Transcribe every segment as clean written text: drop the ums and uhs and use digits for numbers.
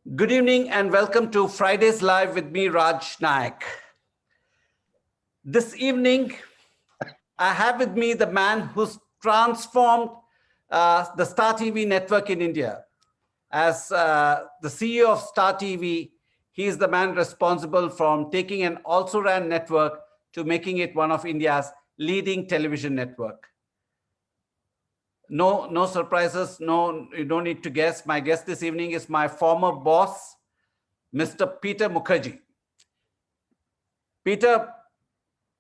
Good evening and welcome to Fridays Live with me, Raj Nayak. This evening, I have with me the man who's transformed the Star TV network in India. As the CEO of Star TV, he is the man responsible from taking an also-ran network to making it one of India's leading television network. No surprises. No, you don't need to guess. My guest this evening is my former boss, Mr. Peter Mukerjea. Peter,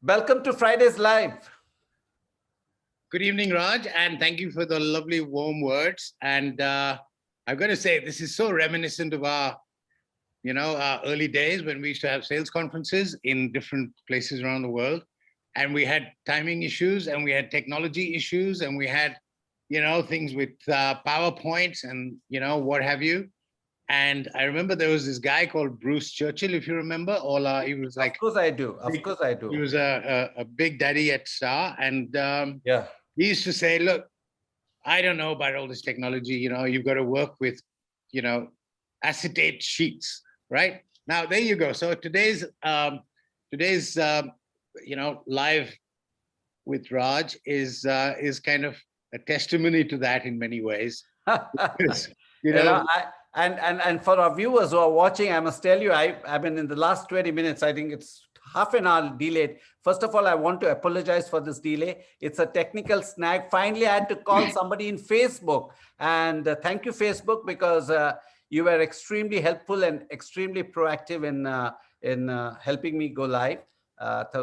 welcome to Fridays Live. Good evening, Raj, and thank you for the lovely warm words. And I've got to say, this is so reminiscent of our early days when we used to have sales conferences in different places around the world. And we had timing issues and we had technology issues and we had, things with PowerPoints and, what have you. And I remember there was this guy called Bruce Churchill, if you remember. He was like, of course I do. Of course I do. He was a big daddy at Star, and yeah, he used to say, "Look, I don't know about all this technology. You've got to work with, acetate sheets, right?" Now there you go. So today's live with Raj is kind of a testimony to that in many ways. Because, And for our viewers who are watching, I must tell you, I mean, in the last 20 minutes, I think it's half an hour delayed. First of all, I want to apologize for this delay. It's a technical snag. Finally, I had to call somebody in Facebook. And thank you, Facebook, because you were extremely helpful and extremely proactive in helping me go live.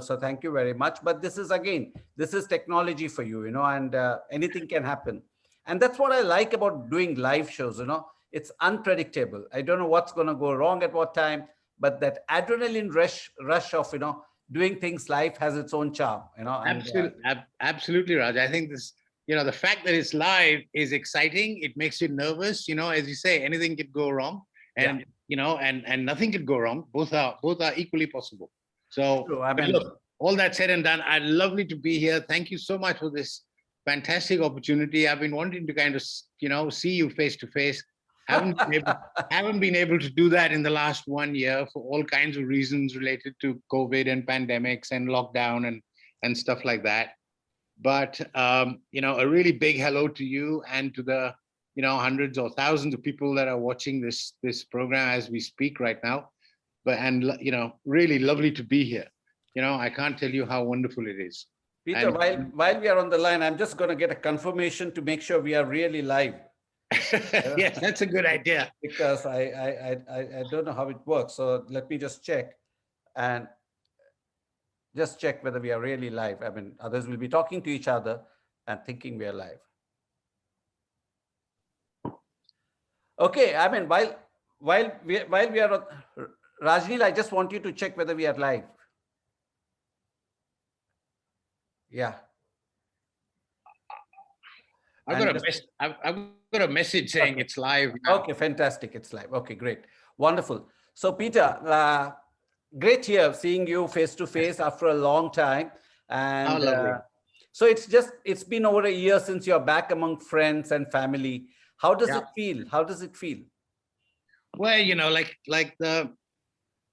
So thank you very much. But this is technology for you, and anything can happen. And that's what I like about doing live shows, It's unpredictable. I don't know what's going to go wrong at what time, but that adrenaline rush of, doing things live has its own charm, Absolutely, Raj. I think this, the fact that it's live is exciting. It makes you nervous. As you say, anything could go wrong, and and nothing could go wrong. Both are equally possible. So, look, all that said and done, I'd lovely to be here. Thank you so much for this fantastic opportunity. I've been wanting to kind of, see you face to face. Haven't been able to do that in the last 1 year for all kinds of reasons related to COVID and pandemics and lockdown and stuff like that. But a really big hello to you and to the hundreds or thousands of people that are watching this program as we speak right now. Really lovely to be here. I can't tell you how wonderful it is. Peter, while we are on the line, I'm just going to get a confirmation to make sure we are really live. Yes, that's a good idea. Because I don't know how it works. So let me just check and just check whether we are really live. I mean, others will be talking to each other and thinking we are live. Okay, I mean, while we are on, Rajnil, I just want you to check whether we are live. Yeah. I've got a message saying it's live now. Okay, fantastic. It's live. Okay, great. Wonderful. So, Peter, great here seeing you face to face after a long time. And so it's been over a year since you're back among friends and family. How does it feel? How does it feel? Well,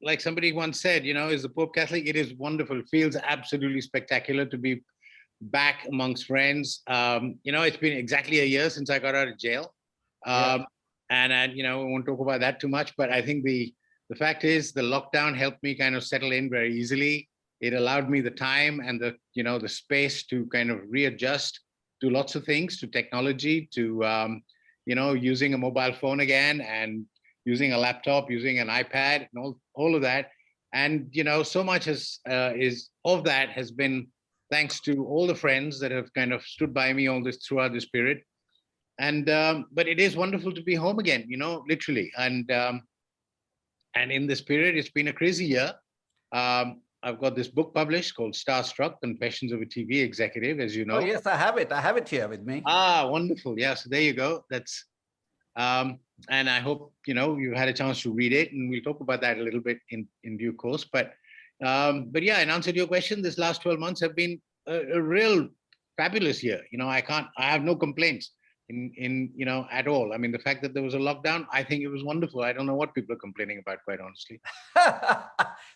like somebody once said, is the Pope Catholic? It is wonderful. It feels absolutely spectacular to be back amongst friends. It's been exactly a year since I got out of jail. And we won't talk about that too much, but I think the fact is the lockdown helped me kind of settle in very easily. It allowed me the time and the space to kind of readjust to lots of things, to technology, to, using a mobile phone again and using a laptop, using an iPad and all of that. And, so much is of that has been thanks to all the friends that have kind of stood by me throughout this period. And, but it is wonderful to be home again, literally. And in this period, it's been a crazy year. I've got this book published called Starstruck, Confessions of a TV Executive, as you know. Oh, yes, I have it. I have it here with me. Ah, wonderful. Yeah, so there you go. That's, and I hope, you've had a chance to read it, and we'll talk about that a little bit in due course. But yeah, in answer to your question, this last 12 months have been a real fabulous year. I have no complaints. at all. I mean, the fact that there was a lockdown, I think it was wonderful. I don't know what people are complaining about, quite honestly.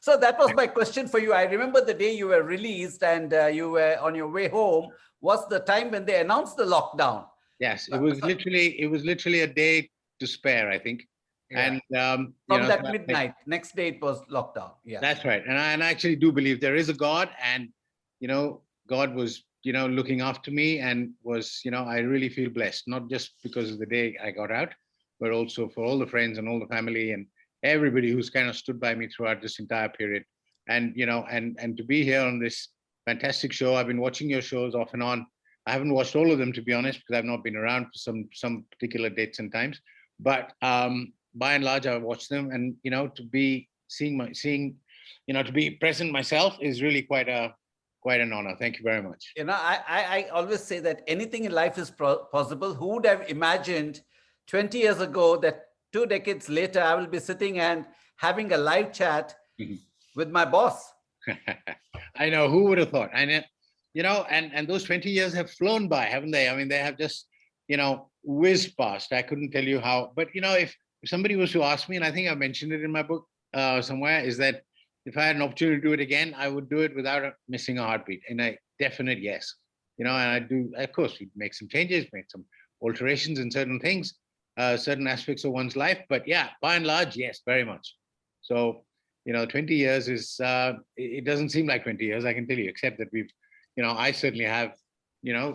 So that was my question for you. I remember the day you were released and you were on your way home was the time when they announced the lockdown. Yes, it was literally a day to spare, I think. Yeah. And From that midnight, next day it was lockdown. Yeah, that's right. And I actually do believe there is a God, and God was looking after me, and was I really feel blessed, not just because of the day I got out, but also for all the friends and all the family and everybody who's kind of stood by me throughout this entire period. And and to be here on this fantastic show. I've been watching your shows off and on. I haven't watched all of them, to be honest, because I've not been around for some particular dates and times. But by and large, I've watched them, and to be to be present myself is really quite an honor. Thank you very much. I always say that anything in life is possible. Who would have imagined 20 years ago that 2 decades later I will be sitting and having a live chat with my boss? I know, who would have thought? And and those 20 years have flown by, haven't they? I mean, they have just whizzed past. I couldn't tell you how, but if somebody was to ask me, and I think I mentioned it in my book somewhere, is that if I had an opportunity to do it again, I would do it without missing a heartbeat. And a definite yes. And I do, of course, we make some changes, make some alterations in certain things, certain aspects of one's life. But yeah, by and large, yes, very much. So, 20 years is, it doesn't seem like 20 years, I can tell you, except that we've, I certainly have,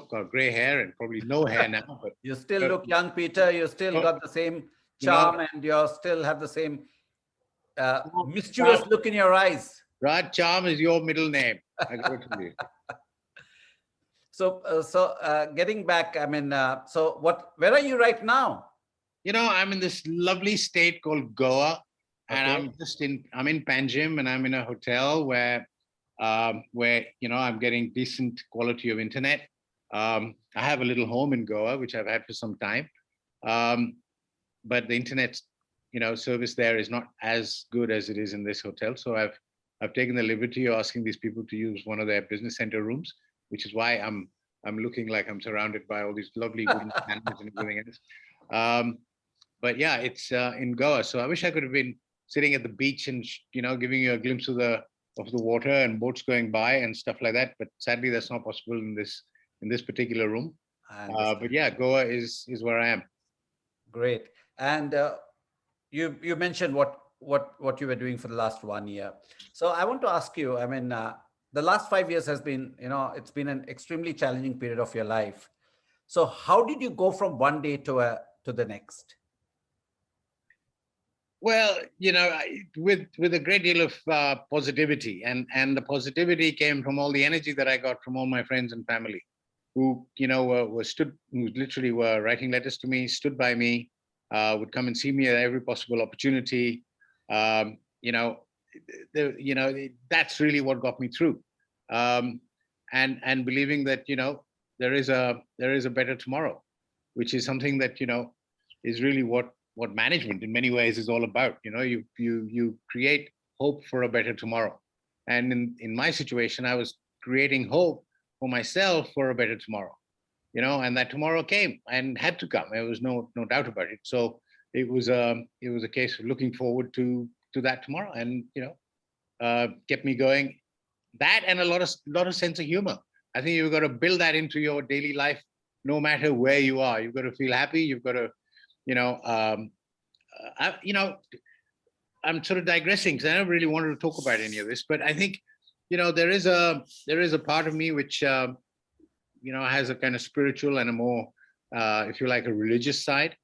got gray hair and probably no hair now. But you still look young, Peter. You still got the same charm, and you still have the same mischievous look in your eyes. Raj, charm is your middle name. I got to tell you. So getting back, I mean, where are you right now? I'm in this lovely state called Goa, and Okay. I'm in Panjim, and I'm in a hotel where I'm getting decent quality of internet. I have a little home in Goa, which I've had for some time, but the internet, service there is not as good as it is in this hotel. So I've taken the liberty of asking these people to use one of their business center rooms, which is why I'm looking like I'm surrounded by all these lovely wooden panels and everything else. But yeah, it's in Goa. So I wish I could have been sitting at the beach and giving you a glimpse of the water and boats going by and stuff like that. But sadly, that's not possible in this particular room. But yeah, Goa is where I am. Great. And you mentioned what you were doing for the last 1 year. So I want to ask you, I mean, the last 5 years has been, it's been an extremely challenging period of your life. So how did you go from one day to the next? Well, with a great deal of positivity, and the positivity came from all the energy that I got from all my friends and family, who who literally were writing letters to me, stood by me, would come and see me at every possible opportunity. That's really what got me through, and believing that there is a better tomorrow, which is something that is really what management in many ways is all about. You create hope for a better tomorrow, and in my situation, I was creating hope for myself for a better tomorrow. And that tomorrow came and had to come. There was no doubt about it. So it was a case of looking forward to that tomorrow, and kept me going. That and a lot of sense of humor. I think you've got to build that into your daily life, no matter where you are. You've got to feel happy. You've got to, I'm sort of digressing because I never really wanted to talk about any of this, but I think, there is a part of me which, has a kind of spiritual and a more, if you like, a religious side,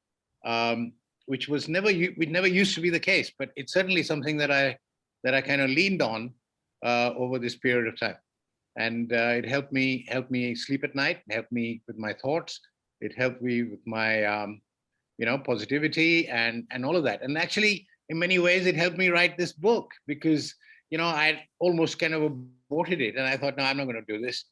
which was never used to be the case, but it's certainly something that I kind of leaned on over this period of time, and it helped me sleep at night, helped me with my thoughts, it helped me with my positivity and all of that. And actually, in many ways, it helped me write this book because I almost kind of aborted it, and I thought, no, I'm not going to do this.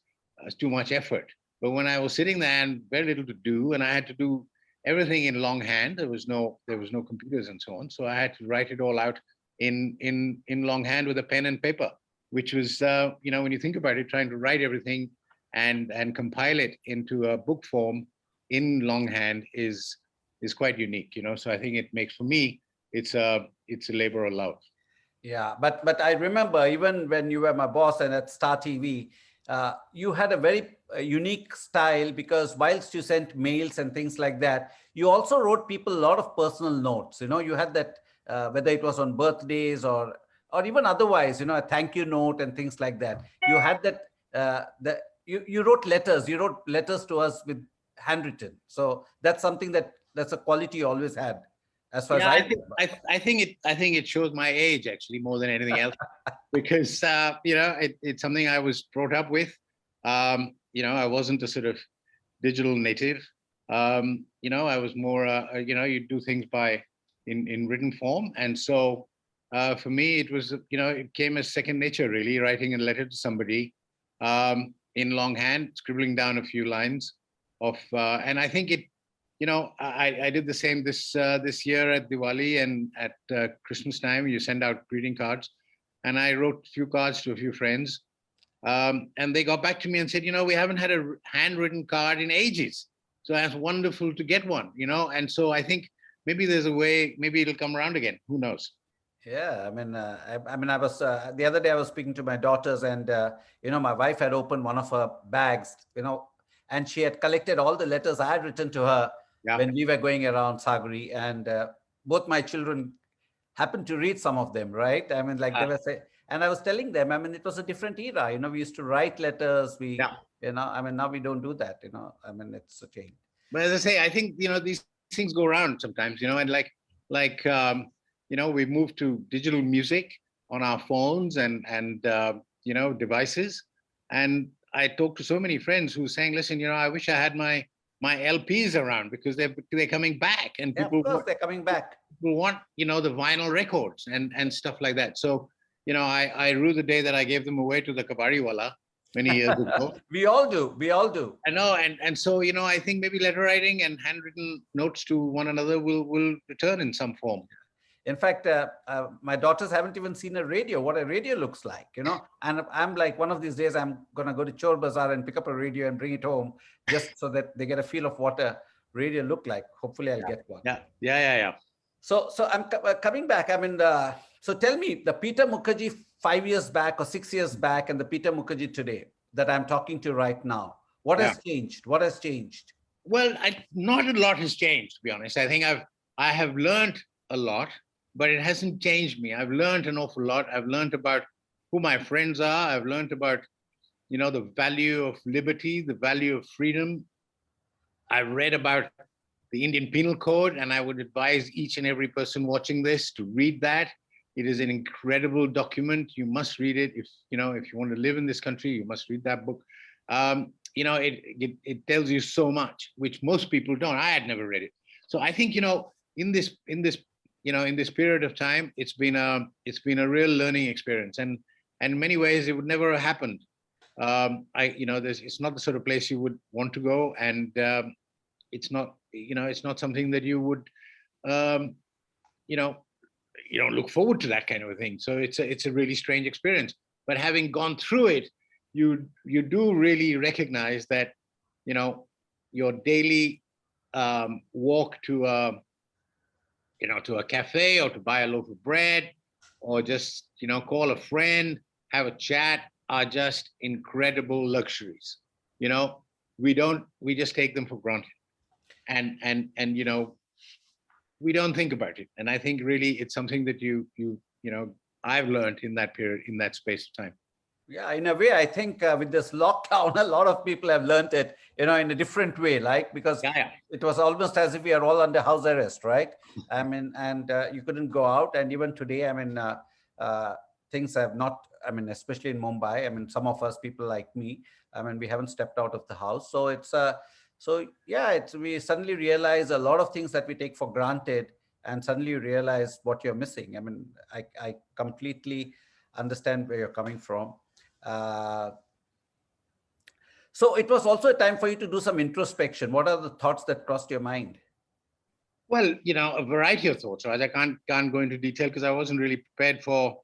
It's too much effort. But when I was sitting there and very little to do, and I had to do everything in longhand, there was no computers and so on, so I had to write it all out in longhand with a pen and paper, which was when you think about it, trying to write everything and compile it into a book form in longhand is quite unique, So I think it makes, for me, it's a labor of love. Yeah, but I remember even when you were my boss and at Star TV, you had a very unique style, because whilst you sent mails and things like that, you also wrote people a lot of personal notes. You had that, whether it was on birthdays or even otherwise, a thank you note and things like that. You had that. You wrote letters. You wrote letters to us with handwritten. So that's a quality you always had, as far as Yeah, I I think remember. I think it shows my age actually more than anything else, because it's something I was brought up with. I wasn't a sort of digital native. I was more, you do things in written form, and so for me it was, it came as second nature, really, writing a letter to somebody in longhand, scribbling down a few lines of, and I think it. I did the same this year at Diwali and at Christmas time. You send out greeting cards, and I wrote a few cards to a few friends, and they got back to me and said, we haven't had a handwritten card in ages, so it's wonderful to get one. And so I think maybe there's a way, maybe it'll come around again. Who knows? Yeah, I was the other day I was speaking to my daughters, and my wife had opened one of her bags, and she had collected all the letters I had written to her when we were going around Sagri, and both my children happened to read some of them, right? They were saying, and I was telling them, it was a different era. We used to write letters. Now we don't do that. It's a change. But as I say, I think these things go around sometimes. And we moved to digital music on our phones and devices, and I talked to so many friends who were saying, listen, I wish I had my LPs around, because they're coming back, and people, of course, they're coming back. People want, the vinyl records and stuff like that. So, I rue the day that I gave them away to the kabadiwala many years ago. We all do. I know, and so I think maybe letter writing and handwritten notes to one another will return in some form. In fact, my daughters haven't even seen what a radio looks like, and I'm like, one of these days I'm going to go to Chor Bazaar and pick up a radio and bring it home, just so that they get a feel of what a radio look like. Hopefully I'll get one. Yeah. So I'm coming back. So tell me, the Peter Mukerjea 5 years back or 6 years back, and the Peter Mukerjea today that I'm talking to right now, what has changed? What has changed? Well, not a lot has changed, to be honest. I think I have learned a lot, but it hasn't changed me. I've learned an awful lot. I've learned about who my friends are. I've learned about, the value of liberty, the value of freedom. I've read about the Indian Penal Code, and I would advise each and every person watching this to read that. It is an incredible document. You must read it. If you want to live in this country, you must read that book. It tells you so much, which most people don't. I had never read it. So I think, in this period of time, it's been a real learning experience, and in many ways it would never have happened. It's not the sort of place you would want to go, and it's not something that you would, you don't look forward to that kind of a thing. So it's a really strange experience. But having gone through it, you do really recognize that, your daily walk to a cafe, or to buy a loaf of bread, or just, call a friend, have a chat, are just incredible luxuries. We just take them for granted. And we don't think about it. And I think really it's something that I've learned in that period, in that space of time. Yeah, in a way, I think with this lockdown, a lot of people have learned it, in a different way, because it was almost as if we are all under house arrest, right? And you couldn't go out. And even today, things have not, especially in Mumbai, some of us, people like me, we haven't stepped out of the house. So we suddenly realize a lot of things that we take for granted, and suddenly you realize what you're missing. I completely understand where you're coming from. So it was also a time for you to do some introspection. What are the thoughts that crossed your mind? Well, a variety of thoughts, right? I can't go into detail because I wasn't really prepared for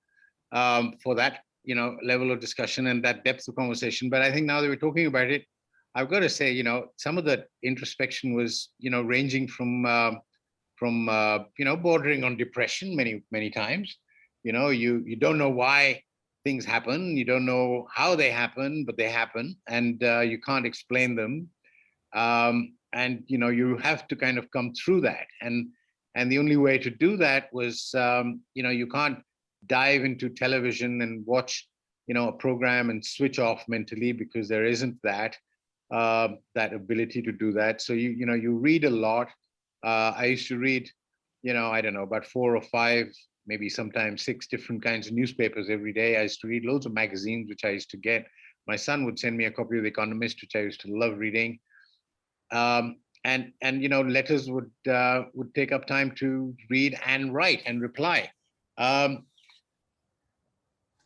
that, level of discussion and that depth of conversation. But I think now that we're talking about it, I've got to say, some of the introspection was, ranging from bordering on depression many times. You don't know why things happen, you don't know how they happen, but they happen, and you can't explain them. And you have to kind of come through that, and the only way to do that was, you can't dive into television and watch a program and switch off mentally, because there isn't that ability to do that. So you read a lot. I used to read, I don't know, about 4 or 5, maybe sometimes 6 different kinds of newspapers every day. I used to read loads of magazines, which I used to get. My son would send me a copy of The Economist, which I used to love reading. And letters would take up time to read and write and reply.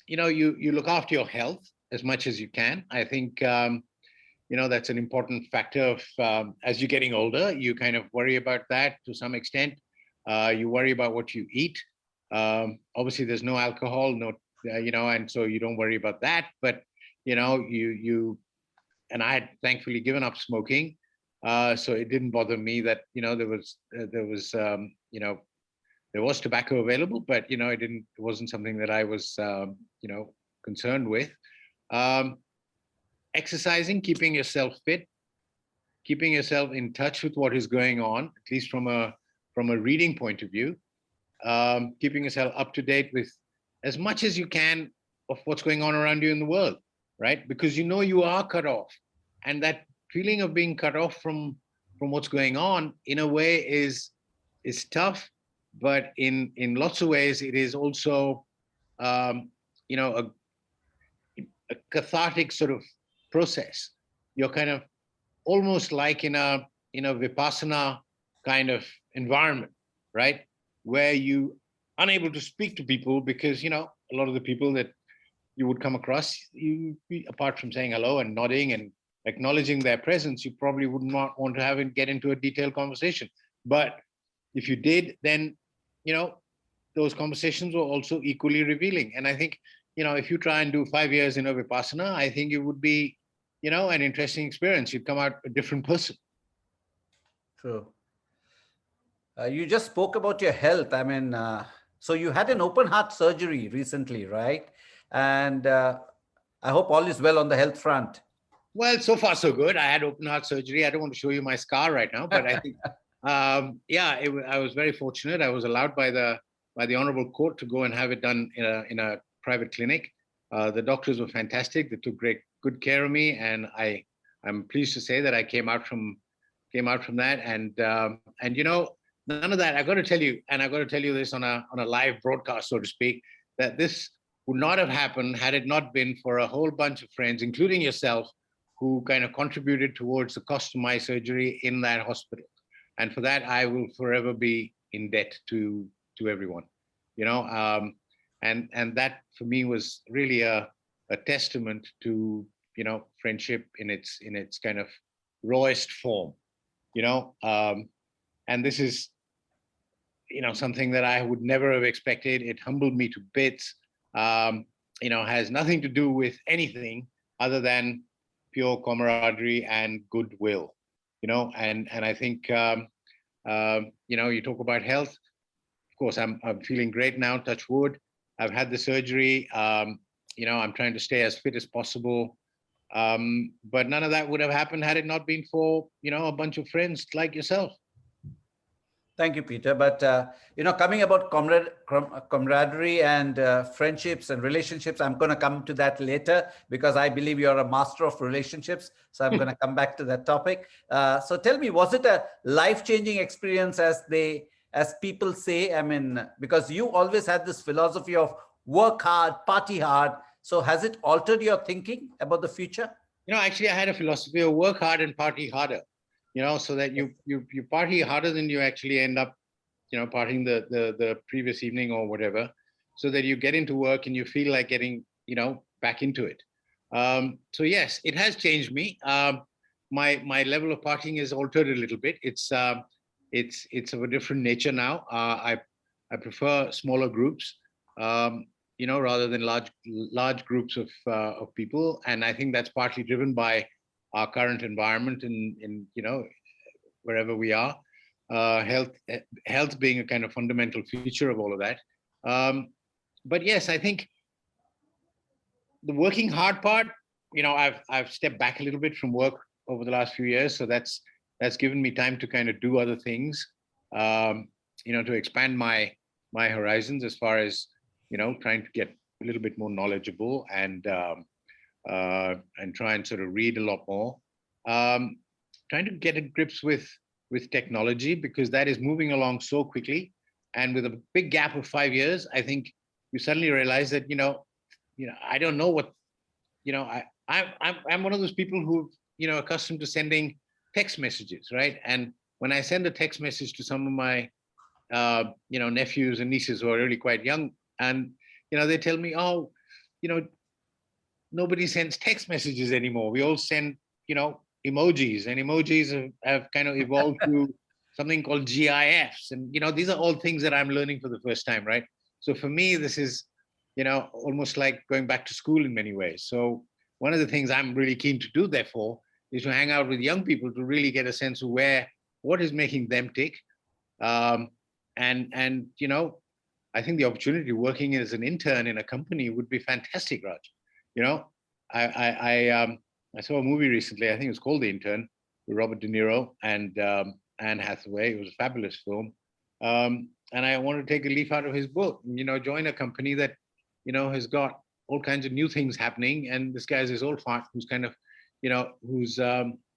You look after your health as much as you can. I think that's an important factor of, as you're getting older, you kind of worry about that to some extent. You worry about what you eat. Obviously, there's no alcohol, and so you don't worry about that. But you and I had thankfully given up smoking, so it didn't bother me that there was tobacco available, but it wasn't something that I was concerned with. Exercising, keeping yourself fit, keeping yourself in touch with what is going on, at least from a reading point of view, keeping yourself up to date with as much as you can of what's going on around you in the world, right? Because you are cut off, and that feeling of being cut off from what's going on, in a way, is tough, but in lots of ways it is also a cathartic sort of process. You're kind of almost like in a vipassana kind of environment, right? Where you unable to speak to people because a lot of the people that you would come across, apart from saying hello and nodding and acknowledging their presence, you probably would not want to get into a detailed conversation. But if you did, then those conversations were also equally revealing. And I think if you try and do 5 years in a vipassana, I think it would be an interesting experience. You'd come out a different person. True. You just spoke about your health. I mean, so you had an open heart surgery recently, right? And I hope all is well on the health front. Well, so far so good. I had open heart surgery. I don't want to show you my scar right now, but I think, I was very fortunate. I was allowed by the honorable court to go and have it done in a private clinic. The doctors were fantastic. They took good care of me, and I'm pleased to say that I came out from that. And none of that. I've got to tell you, and I've got to tell you this on a live broadcast, so to speak, that this would not have happened had it not been for a whole bunch of friends, including yourself, who kind of contributed towards the cost of my surgery in that hospital. And for that, I will forever be in debt to everyone. And that for me was really a testament to friendship in its kind of rawest form. And this is something that I would never have expected. It humbled me to bits. Has nothing to do with anything other than pure camaraderie and goodwill. And I think you talk about health. Of course, I'm feeling great now, touch wood. I've had the surgery. I'm trying to stay as fit as possible. But none of that would have happened had it not been for, a bunch of friends like yourself. Thank you, Peter. But, coming about camaraderie and friendships and relationships, I'm going to come to that later because I believe you're a master of relationships. So I'm going to come back to that topic. So tell me, was it a life-changing experience as people say? I mean, because you always had this philosophy of work hard, party hard. So has it altered your thinking about the future? Actually, I had a philosophy of work hard and party harder. So that you party harder than you actually end up, partying the previous evening or whatever, so that you get into work and you feel like getting, back into it. So yes, it has changed me. My level of partying is altered a little bit. It's of a different nature now. I prefer smaller groups, rather than large groups of people. And I think that's partly driven by our current environment in wherever we are. Health being a kind of fundamental feature of all of that. But yes, I think the working hard part, I've stepped back a little bit from work over the last few years, so that's given me time to kind of do other things, to expand my horizons as far as trying to get a little bit more knowledgeable and try and sort of read a lot more. Trying to get to grips with technology, because that is moving along so quickly, and with a big gap of 5 years, I think you suddenly realize that I don't know what I'm one of those people who accustomed to sending text messages, right? And when I send a text message to some of my nephews and nieces who are really quite young, and they tell me, oh, nobody sends text messages anymore. We all send emojis, and emojis have kind of evolved to something called GIFs, and these are all things that I'm learning for the first time, right? So for me, this is almost like going back to school in many ways. So one of the things I'm really keen to do, therefore, is to hang out with young people to really get a sense of what is making them tick. And I think the opportunity working as an intern in a company would be fantastic, Raj. I saw a movie recently, I think it was called The Intern, with Robert De Niro and Anne Hathaway. It was a fabulous film. And I want to take a leaf out of his book, join a company that has got all kinds of new things happening. And this guy's this old fart who's kind of, who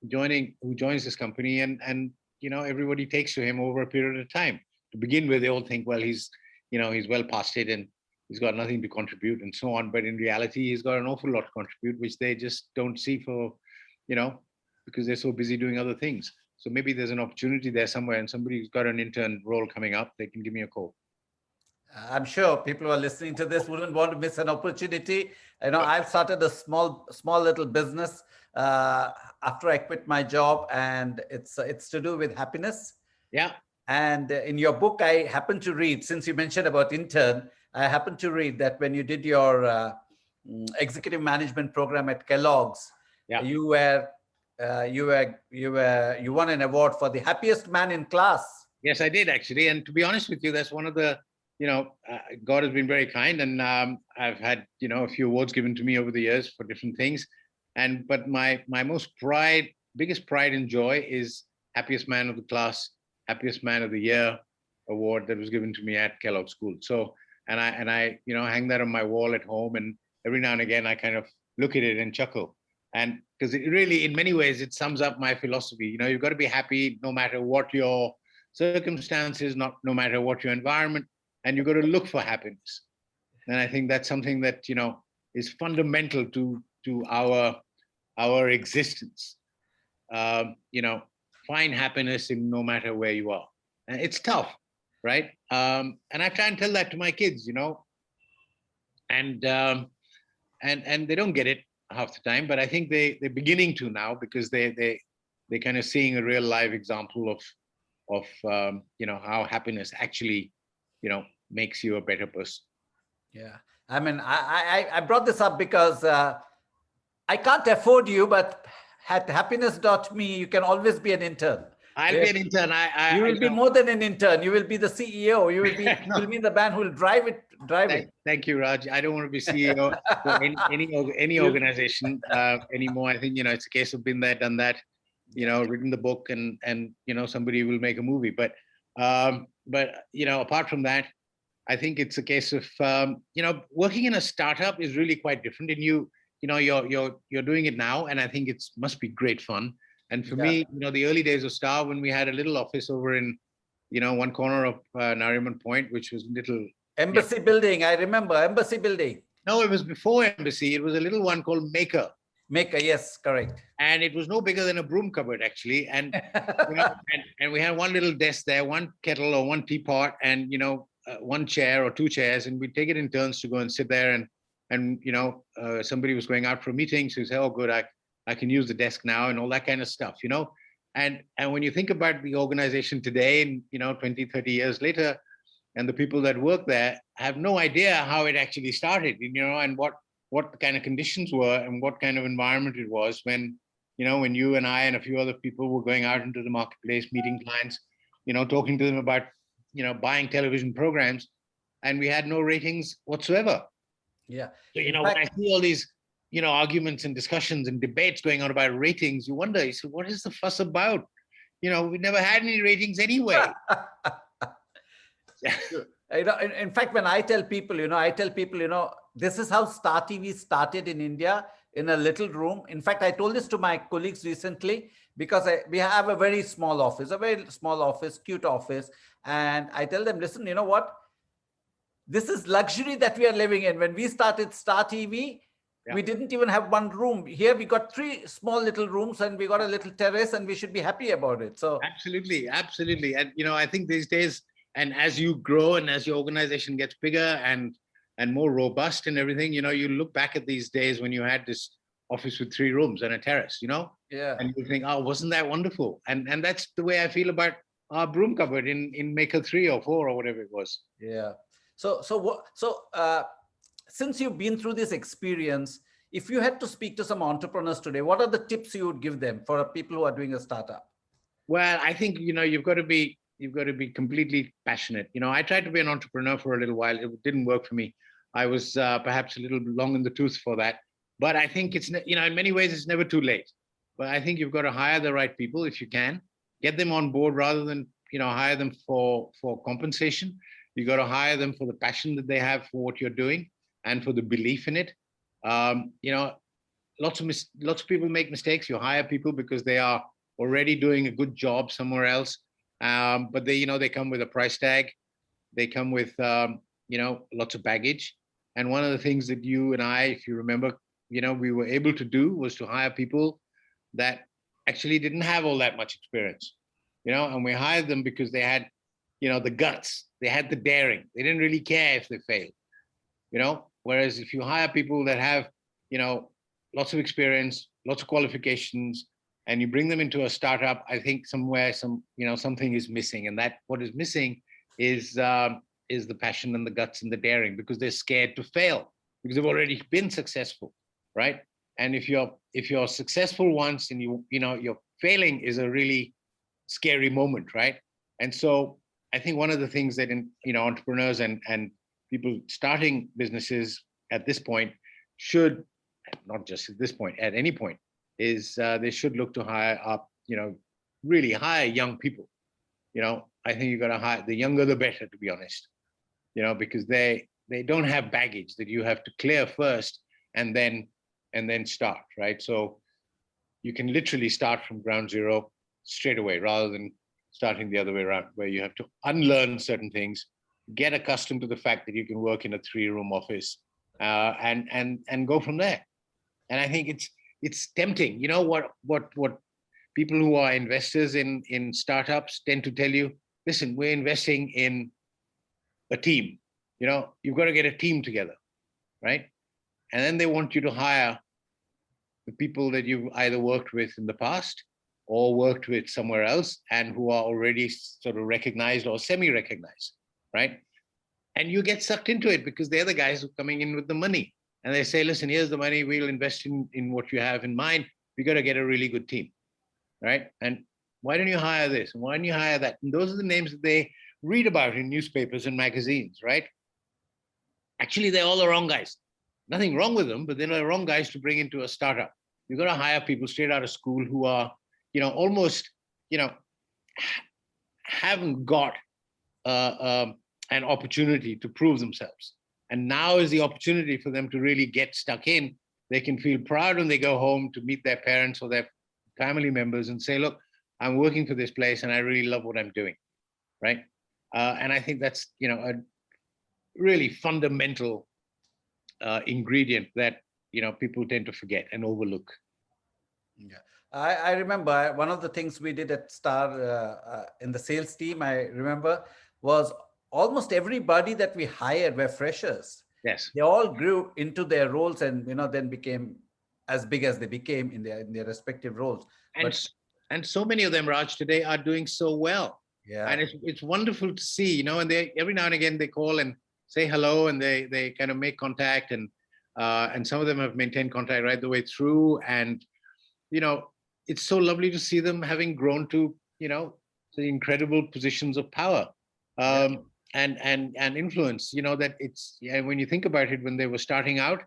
joins this company, and everybody takes to him over a period of time. To begin with, they all think, well, he's well past it and he's got nothing to contribute and so on. But in reality, he's got an awful lot to contribute, which they just don't see because they're so busy doing other things. So maybe there's an opportunity there somewhere, and somebody who's got an intern role coming up, they can give me a call. I'm sure people who are listening to this wouldn't want to miss an opportunity. I've started a small little business after I quit my job, and it's to do with happiness. Yeah. And in your book, I happened to read, since you mentioned about intern, I happened to read that when you did your executive management program at Kellogg's, yeah. you won an award for the happiest man in class. Yes, I did, actually. And to be honest with you, that's one of the God has been very kind, and I've had a few awards given to me over the years for different things, but my biggest pride and joy is happiest man of the class, happiest man of the year award that was given to me at Kellogg School. So and I hang that on my wall at home, and every now and again I kind of look at it and chuckle, and because it really, in many ways, it sums up my philosophy. You've got to be happy no matter what your circumstances, no matter what your environment. And you've got to look for happiness. And I think that's something that, is fundamental to our existence. Find happiness in no matter where you are. And it's tough, right? And I try and tell that to my kids, and they don't get it half the time, but I think they're beginning to now, because they're kind of seeing a real live example of how happiness actually, makes you a better person. Yeah. I mean, I brought this up because I can't afford you, but at happiness.me, you can always be an intern. I'll be an intern. You will be more than an intern. You will be the CEO. You will be the man who will drive it. Thank you, Raj. I don't want to be CEO for any organization anymore. I think, it's a case of been there, done that, written the book, and somebody will make a movie. But apart from that, I think it's a case of working in a startup is really quite different, and you're doing it now, and I think it must be great fun. And for me, the early days of Star, when we had a little office over in one corner of Nariman Point, which was little Embassy building. I remember Embassy building. No, it was before Embassy. It was a little one called Maker. Maker, yes, correct. And it was no bigger than a broom cupboard, actually. And and we had one little desk there, one kettle or one teapot, and one chair or two chairs, and we'd take it in turns to go and sit there. And somebody was going out for a meeting, so you say, "Oh, good, I can use the desk now," and all that kind of stuff, And when you think about the organization today, and 20, 30 years later, and the people that work there have no idea how it actually started, and what the kind of conditions were and what kind of environment it was when when you and I and a few other people were going out into the marketplace, meeting clients, talking to them about, buying television programs, and we had no ratings whatsoever. Yeah. So, when I see all these, arguments and discussions and debates going on about ratings, you wonder, what is the fuss about? We never had any ratings anyway. In fact, when I tell people, this is how Star TV started in India, in a little room. In fact, I told this to my colleagues recently, because we have a very small office, cute office. And I tell them, listen, you know what? This is luxury that we are living in. When we started Star TV, we didn't even have one room. Here we got 3 small little rooms, and we got a little terrace, and we should be happy about it. So absolutely. And I think these days, and as you grow and as your organization gets bigger and more robust and everything, you look back at these days when you had this office with 3 rooms and a terrace, and you think, oh, wasn't that wonderful? And that's the way I feel about our broom cupboard in Maker 3 or 4 or whatever it was. Yeah. So since you've been through this experience, if you had to speak to some entrepreneurs today, what are the tips you would give them for people who are doing a startup? Well, I think, you've got to be completely passionate. I tried to be an entrepreneur for a little while. It didn't work for me. I was perhaps a little long in the tooth for that. But I think it's, in many ways, it's never too late. But I think you've got to hire the right people if you can. Get them on board rather than, hire them for compensation. You got to hire them for the passion that they have for what you're doing and for the belief in it. Lots of people make mistakes. You hire people because they are already doing a good job somewhere else. But they come with a price tag. They come with, lots of baggage. And one of the things that you and I, if you remember, we were able to do was to hire people that actually didn't have all that much experience, and we hired them because they had, the guts, they had the daring. They didn't really care if they failed, whereas if you hire people that have, lots of experience, lots of qualifications, and you bring them into a startup, I think something is missing. And that what is missing is the passion and the guts and the daring, because they're scared to fail because they've already been successful, right? And if you're successful once and you're failing is a really scary moment, right? And so I think one of the things that entrepreneurs and people starting businesses at this point should, not just at this point, at any point, is they should look to hire up, really hire young people. I think you've got to hire, the younger the better, to be honest, because they don't have baggage that you have to clear first and then start, right? So you can literally start from ground zero straight away, rather than starting the other way around, where you have to unlearn certain things, get accustomed to the fact that you can work in a 3-room office, and go from there. And I think it's tempting. What people who are investors in startups tend to tell you, listen, we're investing in a team. You've got to get a team together, right? And then they want you to hire the people that you've either worked with in the past or worked with somewhere else and who are already sort of recognized or semi-recognized, right? And you get sucked into it because they're the guys who are coming in with the money. And they say, listen, here's the money, we'll invest in what you have in mind. We got to get a really good team, right? And why don't you hire this? And why don't you hire that? And those are the names that they read about in newspapers and magazines, right? Actually, they're all the wrong guys. Nothing wrong with them, but they're the wrong guys to bring into a startup. You've got to hire people straight out of school who are, almost, haven't got an opportunity to prove themselves. And now is the opportunity for them to really get stuck in. They can feel proud when they go home to meet their parents or their family members and say, look, I'm working for this place and I really love what I'm doing, right? And I think that's, a really fundamental ingredient that, people tend to forget and overlook. Yeah. I remember one of the things we did at Star in the sales team, I remember, was almost everybody that we hired were freshers. Yes. They all grew into their roles and, then became as big as they became in their respective roles. And so many of them, Raj, today are doing so well. Yeah. And it's wonderful to see, and they every now and again they call and say hello and they kind of make contact and some of them have maintained contact right the way through. And, it's so lovely to see them having grown to, the incredible positions of power, and influence. That it's, yeah, when you think about it, when they were starting out,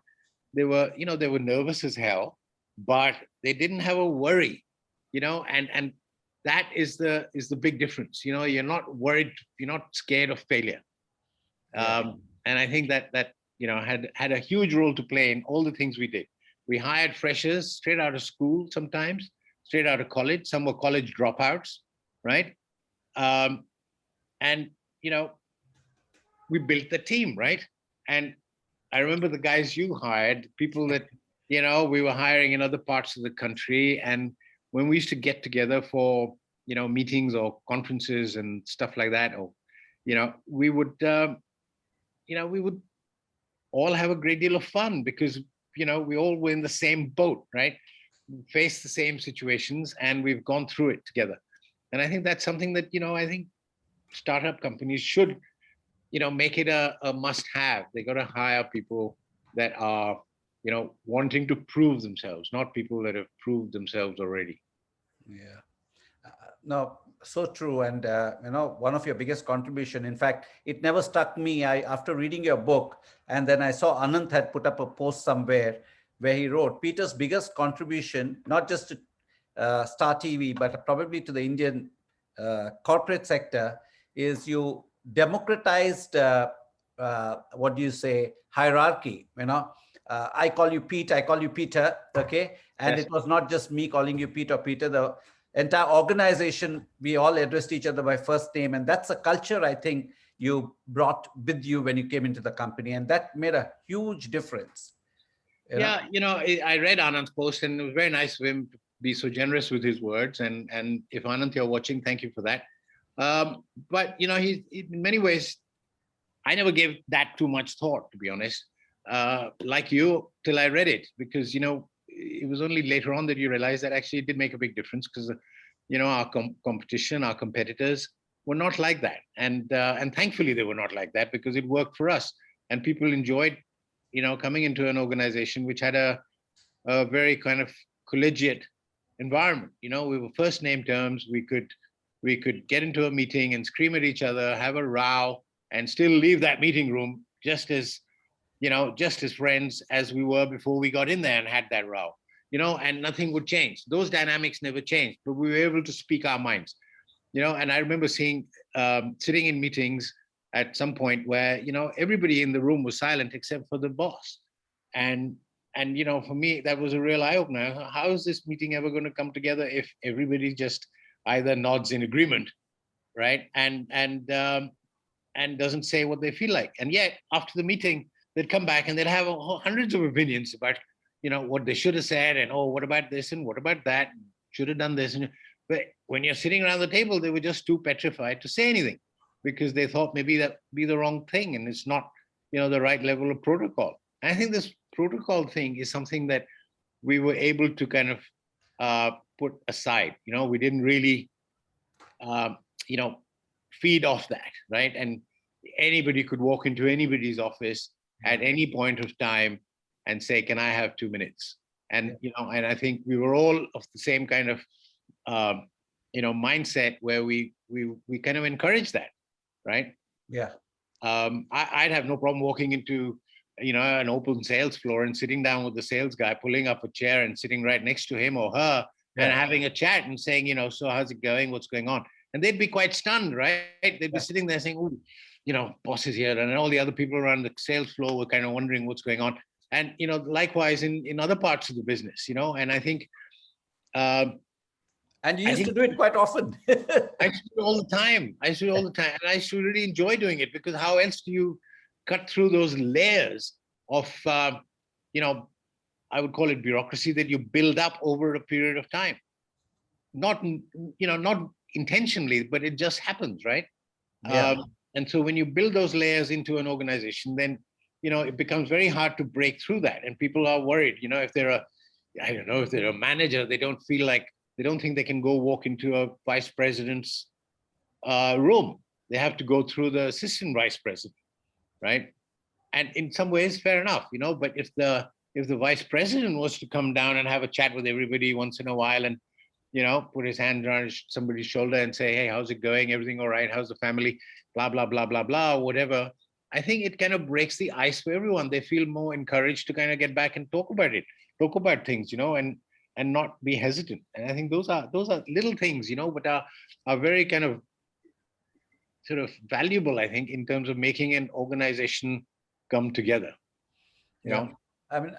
they were nervous as hell, but they didn't have a worry, and that is the big difference. You're not worried, you're not scared of failure. And I think that had a huge role to play in all the things we did. We hired freshers straight out of school, sometimes straight out of college. Some were college dropouts, right? And we built the team, right? And I remember the guys you hired, people that we were hiring in other parts of the country, and when we used to get together for meetings or conferences and stuff like that, or we would all have a great deal of fun, because we all were in the same boat, right? We faced the same situations, and we've gone through it together. And I think that's something that I think startup companies should make it a must-have. They got to hire people that are wanting to prove themselves, not people that have proved themselves already. Yeah. No, so true. And one of your biggest contribution, in fact, it never struck me. After reading your book, and then I saw Anant had put up a post somewhere where he wrote, Peter's biggest contribution, not just to Star TV, but probably to the Indian corporate sector, is you democratized what do you say, hierarchy. I call you Pete, I call you Peter, okay? And yes, it was not just me calling you Pete or Peter. The entire organization, we all addressed each other by first name. And that's a culture I think you brought with you when you came into the company. And that made a huge difference. Yeah, I read Anand's post, and it was very nice of him to be so generous with his words. And if Anand, you're watching, thank you for that. But he, in many ways, I never gave that too much thought, to be honest, like you, till I read it, because it was only later on that you realize that actually it did make a big difference, because our competition, our competitors were not like that, and thankfully they were not like that, because it worked for us, and people enjoyed coming into an organization which had a very kind of collegiate environment. We were first name terms. We could get into a meeting and scream at each other, have a row, and still leave that meeting room just as friends as we were before we got in there and had that row, and nothing would change. Those dynamics never changed, but we were able to speak our minds, and I remember sitting in meetings at some point where, everybody in the room was silent except for the boss. And for me, that was a real eye opener. How is this meeting ever going to come together if everybody just either nods in agreement, right? And doesn't say what they feel like. And yet after the meeting, they'd come back and they'd have hundreds of opinions about, what they should have said, and, oh, what about this? And what about that? Should have done this. But when you're sitting around the table, they were just too petrified to say anything, because they thought maybe that be the wrong thing, and it's not, the right level of protocol. And I think this protocol thing is something that we were able to kind of put aside. We didn't really, feed off that, right? And anybody could walk into anybody's office at any point of time and say, "Can I have 2 minutes?" And and I think we were all of the same kind of mindset, where we kind of encourage that, right? Yeah. I'd have no problem walking into an open sales floor and sitting down with the sales guy, pulling up a chair and sitting right next to him or her, and having a chat and saying, so how's it going? What's going on? And they'd be quite stunned, right? They'd be sitting there saying, "Oh, boss is here," and all the other people around the sales floor were kind of wondering what's going on. And likewise in other parts of the business, and I think. And you used to do it quite often. I used to do it all the time. And I used to really enjoy doing it, because how else do you cut through those layers of, I would call it bureaucracy, that you build up over a period of time. Not intentionally, but it just happens, right? Yeah. And so when you build those layers into an organization, then, it becomes very hard to break through that. And people are worried, if they're a manager, they don't think they can go walk into a vice president's room. They have to go through the assistant vice president, right? And in some ways, fair enough, but if the vice president was to come down and have a chat with everybody once in a while and put his hand around somebody's shoulder and say, hey, how's it going? Everything all right? How's the family? Blah, blah, blah, blah, blah, whatever. I think it kind of breaks the ice for everyone. They feel more encouraged to kind of get back and talk about things, and not be hesitant. And I think those are little things, but are very kind of sort of valuable, I think, in terms of making an organization come together. I mean,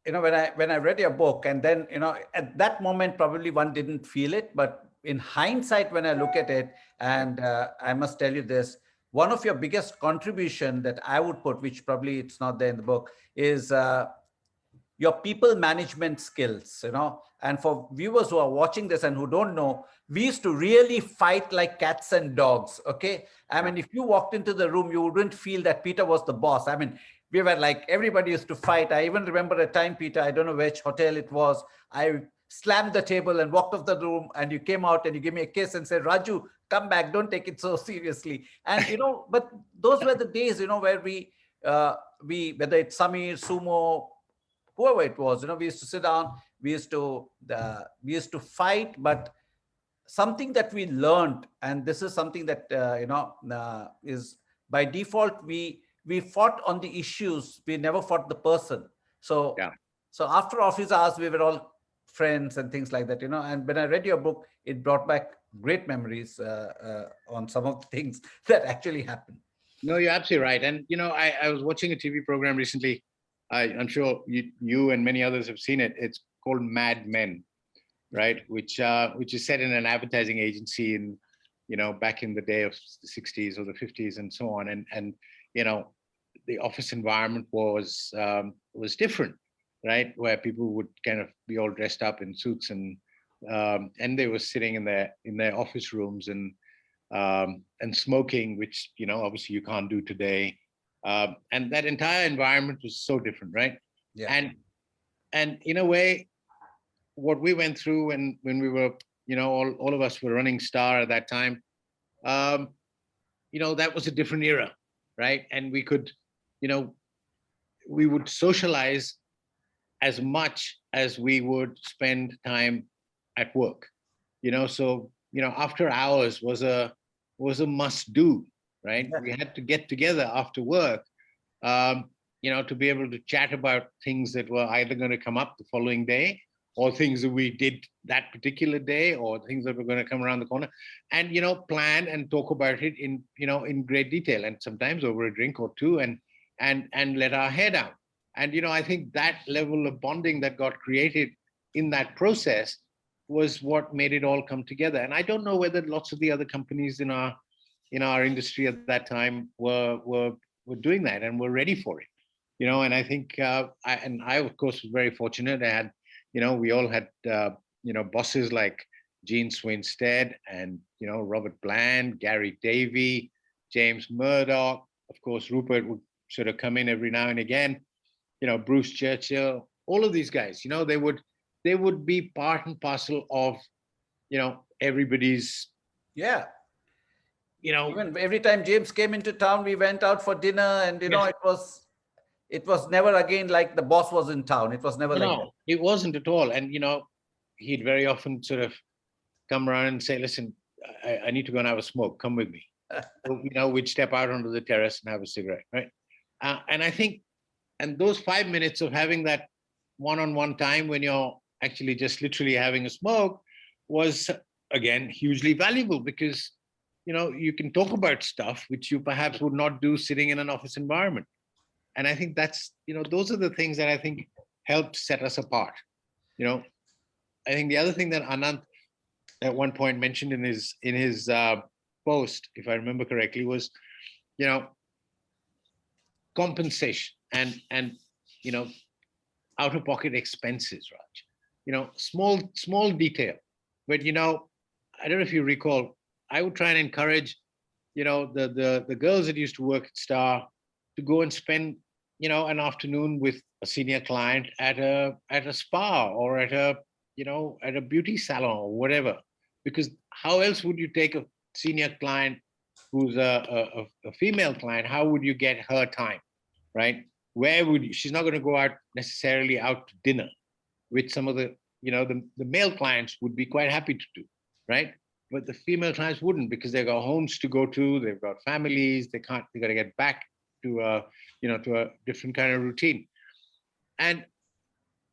when I read your book, and then at that moment probably one didn't feel it, but in hindsight, when I look at it, and I must tell you this, one of your biggest contribution that I would put, which probably it's not there in the book, is your people management skills, and for viewers who are watching this and who don't know, we used to really fight like cats and dogs. Okay. I mean, if you walked into the room, you wouldn't feel that Peter was the boss. I mean, we were like, everybody used to fight. I even remember a time, Peter, I don't know which hotel it was. I slammed the table and walked off the room, and you came out and you gave me a kiss and said, Raju, come back. Don't take it so seriously. And, but those were the days, where we, whether it's Samir, Sumo, whoever it was, we used to sit down, we used to fight, but something that we learned, and this is something that, is by default, we fought on the issues. We never fought the person. So, so after office hours, we were all friends and things like that, and when I read your book, it brought back great memories on some of the things that actually happened. No, you're absolutely right. And, I was watching a TV program recently. I'm sure you and many others have seen it. It's called Mad Men, right? Which is set in an advertising agency in, back in the day of the 60s or the 50s and so on. And the office environment was different, right? Where people would kind of be all dressed up in suits and they were sitting in their office rooms and smoking, which, obviously you can't do today. And that entire environment was so different, right? Yeah. And in a way, what we went through when we were, all of us were running Star at that time, that was a different era, right? And we could, we would socialize as much as we would spend time at work, so, after hours was a must do, right? We had to get together after work, to be able to chat about things that were either going to come up the following day, or things that we did that particular day, or things that were going to come around the corner, and plan and talk about it in great detail, and sometimes over a drink or two, and let our hair down. And I think that level of bonding that got created in that process was what made it all come together. And I don't know whether lots of the other companies in our industry at that time were doing that and were ready for it, and I think I of course was very fortunate. I had, we all had bosses like Gene Swinstead and Robert Bland, Gary Davey, James Murdoch, of course Rupert would sort of come in every now and again, Bruce Churchill, all of these guys, they would be part and parcel of everybody's. Even every time James came into town, we went out for dinner, and it was never again like the boss was in town. It was never like that. It wasn't at all. And he'd very often sort of come around and say, listen, I need to go and have a smoke, come with me. So, we'd step out onto the terrace and have a cigarette, right? And I think, and those 5 minutes of having that one-on-one time when you're actually just literally having a smoke was, again, hugely valuable, because you can talk about stuff which you perhaps would not do sitting in an office environment. And I think that's, those are the things that I think helped set us apart. I think the other thing that Anant at one point mentioned in his post, if I remember correctly, was, compensation and out-of-pocket expenses, Raj. Small detail. But, I don't know if you recall, I would try and encourage, the girls that used to work at Star to go and spend, an afternoon with a senior client at a spa or at a beauty salon or whatever. Because how else would you take a senior client who's a female client? How would you get her time, right? Where would you? She's not going to go out necessarily out to dinner with some of the the male clients would be quite happy to do, right? But the female clients wouldn't, because they've got homes to go to, they've got families, they got to get back to to a different kind of routine. And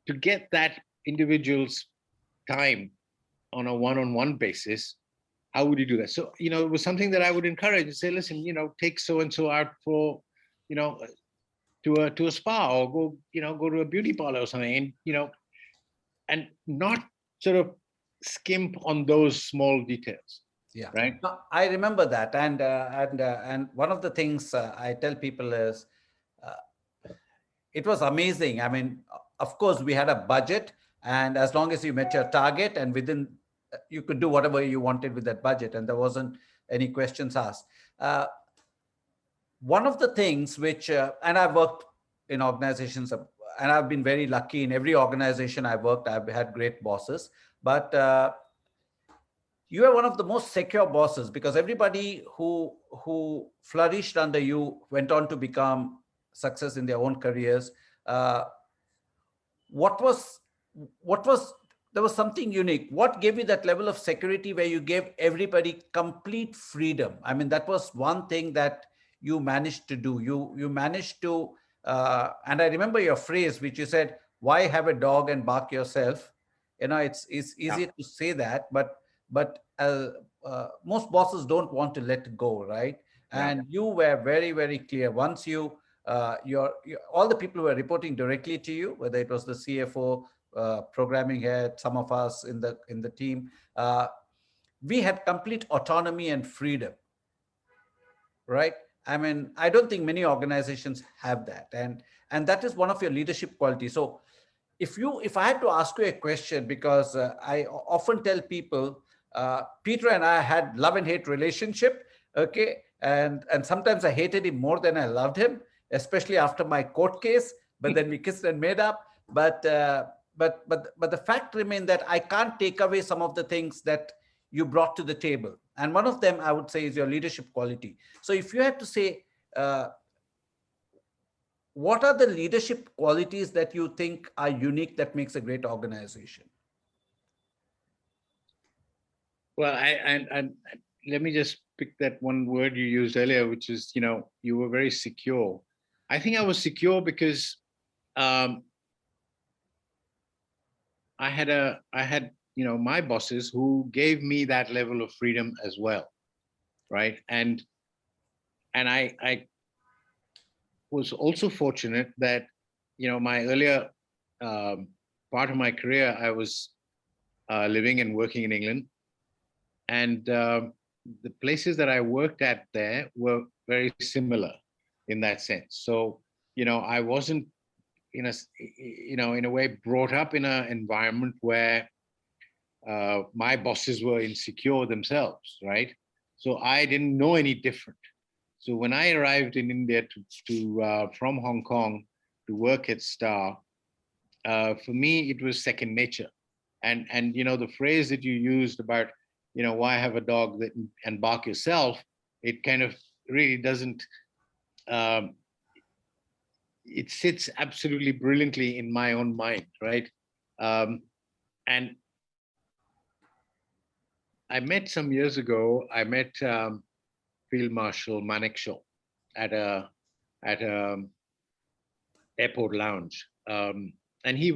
to get that individual's time on a one-on-one basis, how would you do that? So, it was something that I would encourage and say, listen, take so-and-so out for, to a spa, or go to a beauty parlor or something, and not sort of skimp on those small details. Yeah, right. No, I remember that, and one of the things I tell people is, it was amazing. I mean, of course, we had a budget, and as long as you met your target, and within, you could do whatever you wanted with that budget, and there wasn't any questions asked. One of the things which, and I've worked in organizations, and I've been very lucky in every organization I worked. I've had great bosses, but you are one of the most secure bosses, because everybody who flourished under you went on to become success in their own careers. What was there was something unique. What gave you that level of security where you gave everybody complete freedom? I mean, that was one thing that you managed to do. You managed to, and I remember your phrase, which you said, "Why have a dog and bark yourself?" It's easy to say that, but most bosses don't want to let go, right? And you were very, very clear. Once you, all the people who were reporting directly to you, whether it was the CFO, programming head, some of us in the team, we had complete autonomy and freedom, right? I mean, I don't think many organizations have that, and that is one of your leadership qualities. So if I had to ask you a question, because I often tell people, Peter and I had love and hate relationship, okay? And sometimes I hated him more than I loved him, especially after my court case, but then we kissed and made up. But the fact remains that I can't take away some of the things that you brought to the table. And one of them, I would say, is your leadership quality. So if you had to say, what are the leadership qualities that you think are unique that makes a great organization? Well, I let me just pick that one word you used earlier, which is, you were very secure. I think I was secure because I had my bosses who gave me that level of freedom as well, right? And I was also fortunate that, my earlier part of my career, I was living and working in England. And the places that I worked at there were very similar in that sense. So, I wasn't in a way brought up in an environment where my bosses were insecure themselves, right? So I didn't know any different. So when I arrived in India from Hong Kong to work at Star, for me, it was second nature. And the phrase that you used about, why have a dog and bark yourself, it kind of really doesn't, it sits absolutely brilliantly in my own mind, right? And I met some years ago, Field Marshal Manekshaw at a airport lounge, and he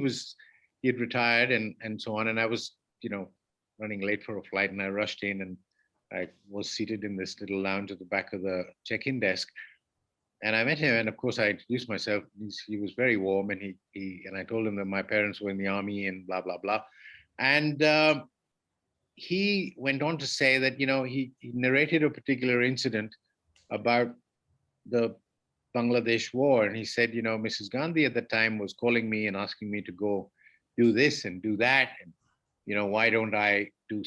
had retired and so on, and I was running late for a flight, and I rushed in, and I was seated in this little lounge at the back of the check-in desk, and I met him, and of course I introduced myself. He was very warm, and and I told him that my parents were in the army and blah blah blah, and he went on to say that he narrated a particular incident about the Bangladesh war, and he said, Mrs. Gandhi at the time was calling me and asking me to go do this and do that, and why don't I do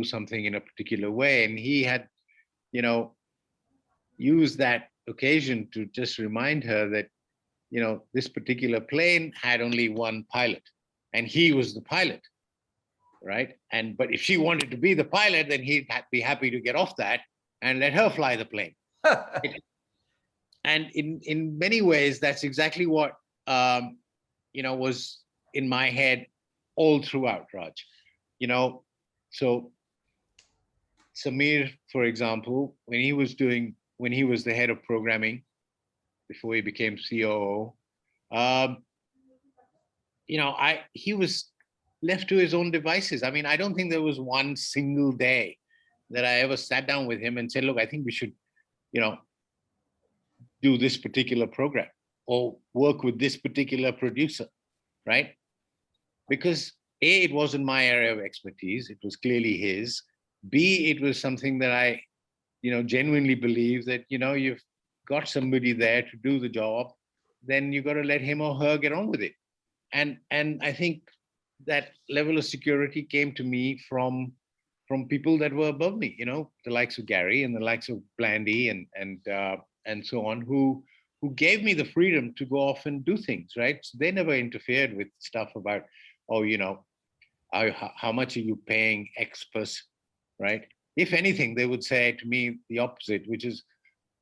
something in a particular way? And he had used that occasion to just remind her that this particular plane had only one pilot, and he was the pilot. Right. But if she wanted to be the pilot, then he'd be happy to get off that and let her fly the plane. And in many ways, that's exactly what, was in my head all throughout, Raj. So Samir, for example, when he was the head of programming before he became COO, he was left to his own devices. I mean, I don't think there was one single day that I ever sat down with him and said, look, I think we should, do this particular program or work with this particular producer, right? Because A, it wasn't my area of expertise. It was clearly his. B, it was something that I, genuinely believe that, you've got somebody there to do the job, then you got to let him or her get on with it. And I think that level of security came to me from people that were above me, the likes of Gary and the likes of Blandy and so on, who gave me the freedom to go off and do things, right? So they never interfered with stuff about, how much are you paying X person, right? If anything, they would say to me the opposite, which is,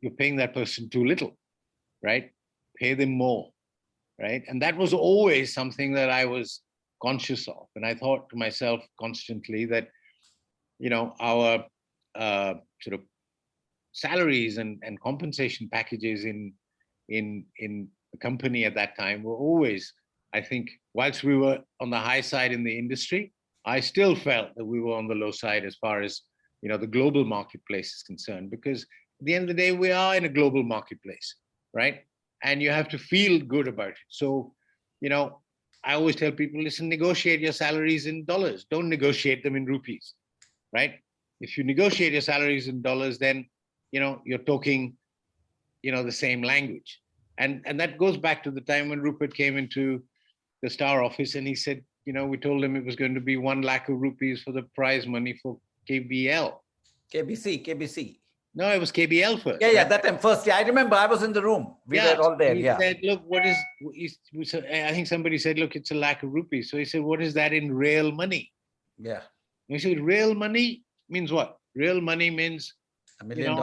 you're paying that person too little, right? Pay them more, right? And that was always something that I was conscious of. And I thought to myself constantly that, our sort of salaries and compensation packages in the company at that time were always, I think, whilst we were on the high side in the industry, I still felt that we were on the low side as far as, the global marketplace is concerned, because at the end of the day, we are in a global marketplace, right? And you have to feel good about it. So, I always tell people, listen, negotiate your salaries in dollars. Don't negotiate them in rupees, right? If you negotiate your salaries in dollars, then, you're talking, the same language. And that goes back to the time when Rupert came into the Star office and he said, we told him it was going to be 1 lakh of rupees for the prize money for KBL. KBC. No, it was KBL first. Yeah, right? that time first. Yeah, I remember I was in the room. We were all there. He said, look, I think somebody said, look, it's 1 lakh of rupees. So he said, what is that in real money? Yeah. And he said, real money means what? Real money means $1 million.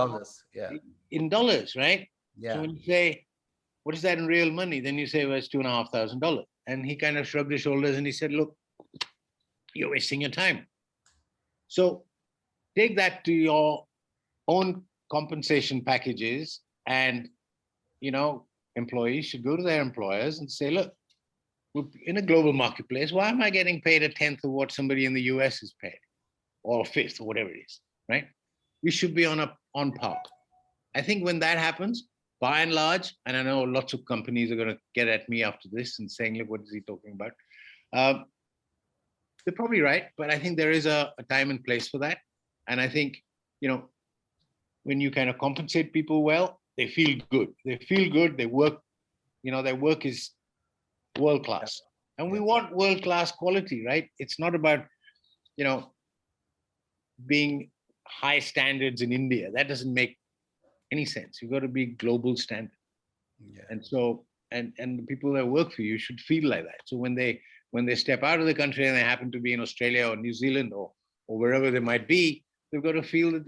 Yeah. In dollars, right? Yeah. So when you say, what is that in real money? Then you say, well, it's $2,500. And he kind of shrugged his shoulders and he said, look, you're wasting your time. So take that to your own compensation packages, and, employees should go to their employers and say, look, we're in a global marketplace. Why am I getting paid 1/10 of what somebody in the US is paid, or 1/5 or whatever it is, right? We should be on par. I think when that happens, by and large, and I know lots of companies are going to get at me after this and saying, look, what is he talking about? They're probably right, but I think there is a time and place for that. And I think, when you kind of compensate people well, they feel good. They feel good. They work, their work is world-class. And we want world-class quality, right? It's not about, being high standards in India. That doesn't make any sense. You've got to be global standard. Yeah. And so, and the people that work for you should feel like that. So when they step out of the country and they happen to be in Australia or New Zealand or wherever they might be, they've got to feel that,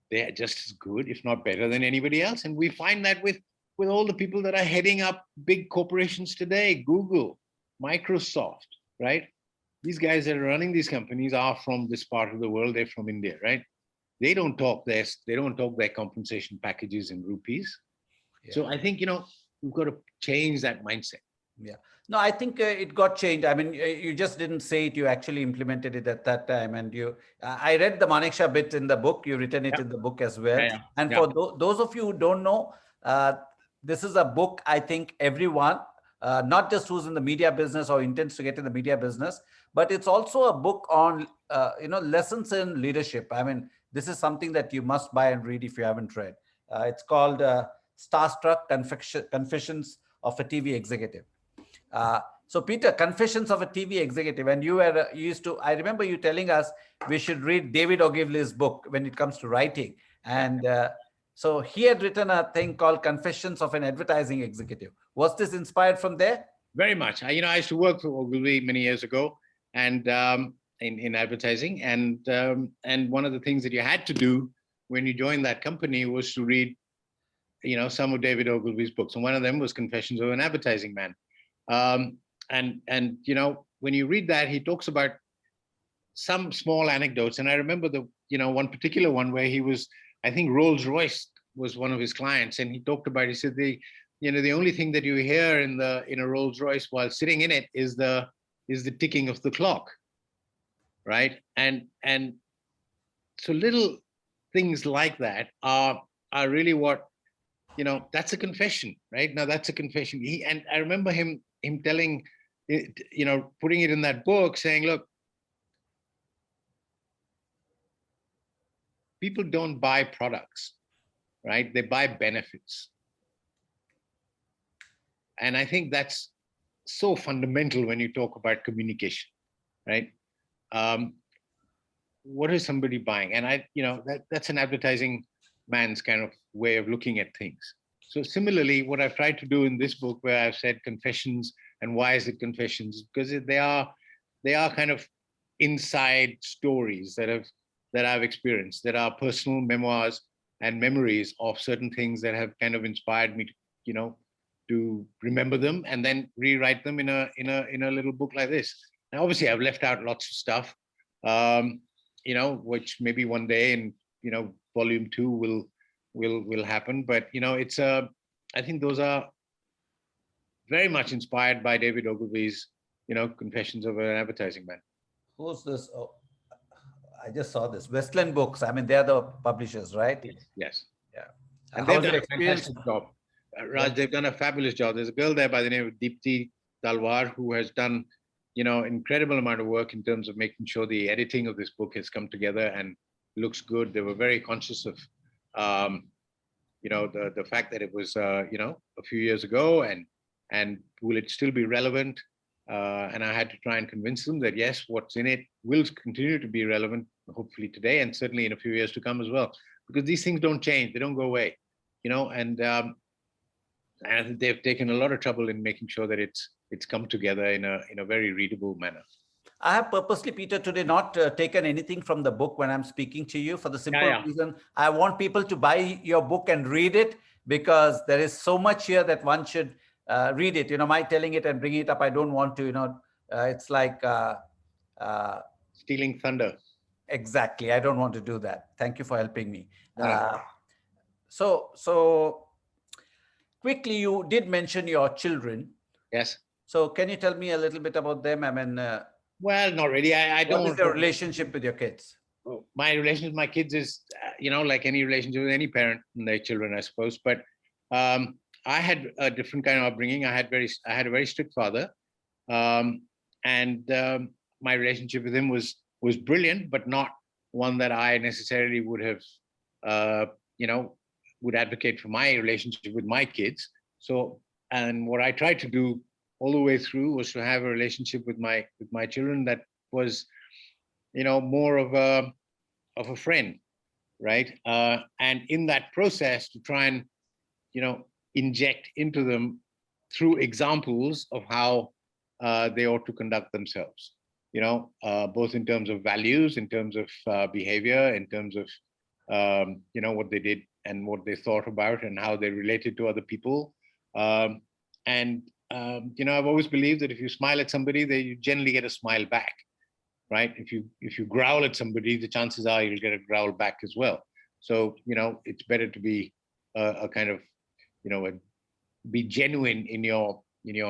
they're just as good, if not better, than anybody else. And we find that with all the people that are heading up big corporations today, Google, Microsoft, right? These guys that are running these companies are from this part of the world. They're from India, right? They don't talk their compensation packages in rupees. Yeah. So I think, we've got to change that mindset. Yeah. No, I think it got changed. I mean, you just didn't say it. You actually implemented it at that time. And I read the Mukerjea bit in the book. You written it in the book as well. Yeah. And for those of you who don't know, this is a book, I think everyone, not just who's in the media business or intends to get in the media business, but it's also a book on, lessons in leadership. I mean, this is something that you must buy and read if you haven't read. It's called Starstruck Confessions of a TV Executive. So Peter, Confessions of a TV Executive, and you used to, I remember you telling us we should read David Ogilvy's book when it comes to writing. And so he had written a thing called Confessions of an Advertising Executive. Was this inspired from there? Very much. I used to work for Ogilvy many years ago, and in advertising. And one of the things that you had to do when you joined that company was to read, some of David Ogilvy's books. And one of them was Confessions of an Advertising Man. And when you read that, he talks about some small anecdotes. And I remember one particular one where he was, I think Rolls-Royce was one of his clients, and he talked about, he said, the only thing that you hear in a Rolls-Royce while sitting in it is the ticking of the clock, right? And so little things like that are really what, that's a confession, right? Now that's a confession. And I remember him telling, putting it in that book, saying, look, people don't buy products, right? They buy benefits. And I think that's so fundamental when you talk about communication, right? What is somebody buying? And that's an advertising man's kind of way of looking at things. So similarly, what I've tried to do in this book, where I've said confessions, and why is it confessions? Because they are kind of inside stories that I've experienced, that are personal memoirs and memories of certain things that have kind of inspired me to remember them and then rewrite them in a little book like this. Now, obviously, I've left out lots of stuff, which maybe one day in volume 2 will happen. But it's I think those are very much inspired by David Ogilvy's Confessions of an Advertising Man. Who's this? Oh, I just saw this. Westland Books. I mean, they're the publishers, right? Yes. Yeah. And How they've was done your a experience? fantastic job. Raj, they've done a fabulous job. There's a girl there by the name of Deepti Talwar who has done, incredible amount of work in terms of making sure the editing of this book has come together and looks good. They were very conscious of, the fact that it was, a few years ago, and will it still be relevant? And I had to try and convince them that yes, what's in it will continue to be relevant, hopefully today, and certainly in a few years to come as well, because these things don't change, they don't go away, and they've taken a lot of trouble in making sure that it's come together in a very readable manner. I have purposely, Peter, today not taken anything from the book when I'm speaking to you, for the simple reason I want people to buy your book and read it, because there is so much here that one should read it. My telling it and bringing it up, I don't want to, it's like stealing thunder. Exactly. I don't want to do that. Thank you for helping me. No. So quickly, you did mention your children. Yes. So can you tell me a little bit about them? I mean, well, not really. I don't. What is your relationship with your kids? My relationship with my kids is, like any relationship with any parent and their children, I suppose. But I had a different kind of upbringing. I had a very strict father, and my relationship with him was brilliant, but not one that I necessarily would have, would advocate for my relationship with my kids. So, and what I tried to do all the way through was to have a relationship with my children that was, more of a friend, right? And in that process, to try and, inject into them through examples of how they ought to conduct themselves, both in terms of values, in terms of behavior, in terms of, what they did and what they thought about and how they related to other people. I've always believed that if you smile at somebody, you generally get a smile back, right? If you growl at somebody, the chances are you'll get a growl back as well. So, it's better to be a kind of, be genuine in your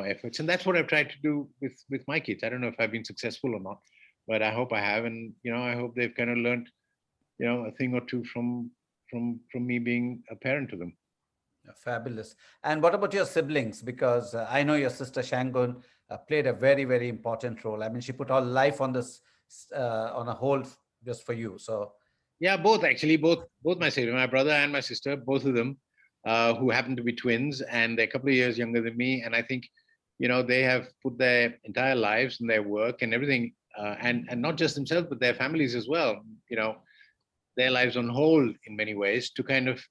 efforts. And that's what I've tried to do with my kids. I don't know if I've been successful or not, but I hope I have. And, I hope they've kind of learned, a thing or two from me being a parent to them. Fabulous. And what about your siblings? Because I know your sister Shangun played a very, very important role. I mean, she put all life on this, on a hold just for you. So yeah, both actually, both my siblings, my brother and my sister, both of them, who happen to be twins, and they're a couple of years younger than me. And I think, they have put their entire lives and their work and everything, and not just themselves, but their families as well, their lives on hold in many ways to kind of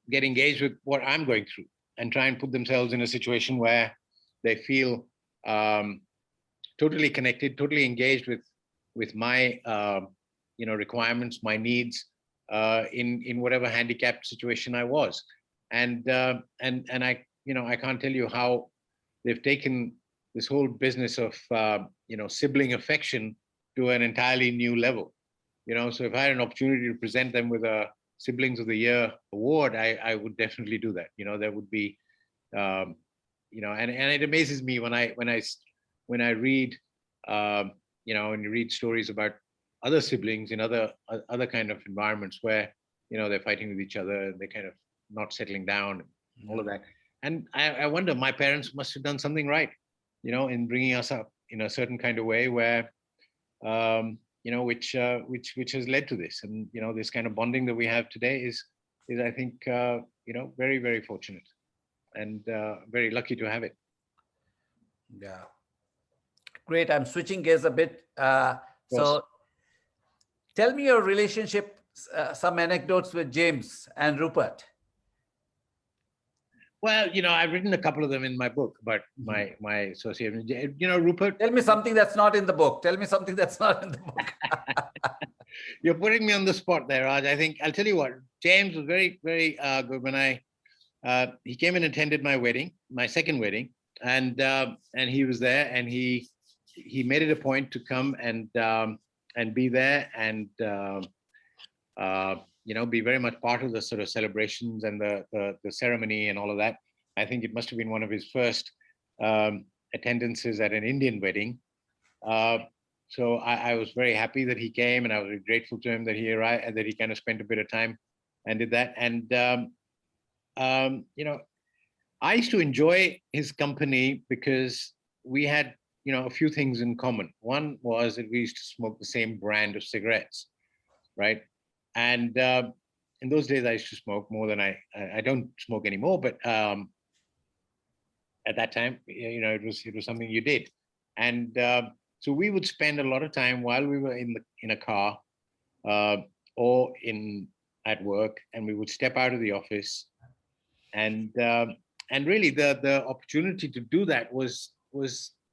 get engaged with what I'm going through and try and put themselves in a situation where they feel totally connected, totally engaged with my requirements, my needs in whatever handicapped situation I was, and I I can't tell you how they've taken this whole business of sibling affection to an entirely new level. So if I had an opportunity to present them with a Siblings of the Year award, I would definitely do that. There would be, and it amazes me when I read, and you read stories about other siblings in other kind of environments where they're fighting with each other, they're kind of not settling down, all of that. And I wonder, my parents must have done something right, in bringing us up in a certain kind of way where, which has led to this. And this kind of bonding that we have today is I think very, very fortunate and very lucky to have it. Yeah, great. I'm switching gears a bit. So tell me your relationship, some anecdotes with James and Rupert. Well, I've written a couple of them in my book about my associate. Rupert. Tell me something that's not in the book. Tell me something that's not in the book. You're putting me on the spot there, Raj. I think I'll tell you what. James was very, very good when he came and attended my wedding, my second wedding, and he was there, and he made it a point to come and be there and be very much part of the sort of celebrations and the ceremony and all of that. I think it must have been one of his first attendances at an Indian wedding. So I was very happy that he came, and I was very grateful to him that he arrived and that he kind of spent a bit of time and did that. And I used to enjoy his company because we had a few things in common. One was that we used to smoke the same brand of cigarettes, right? And in those days, I used to smoke more than I don't smoke anymore. But at that time, it was something you did. And so we would spend a lot of time while we were in a car or at work, and we would step out of the office. And really, the opportunity to do that was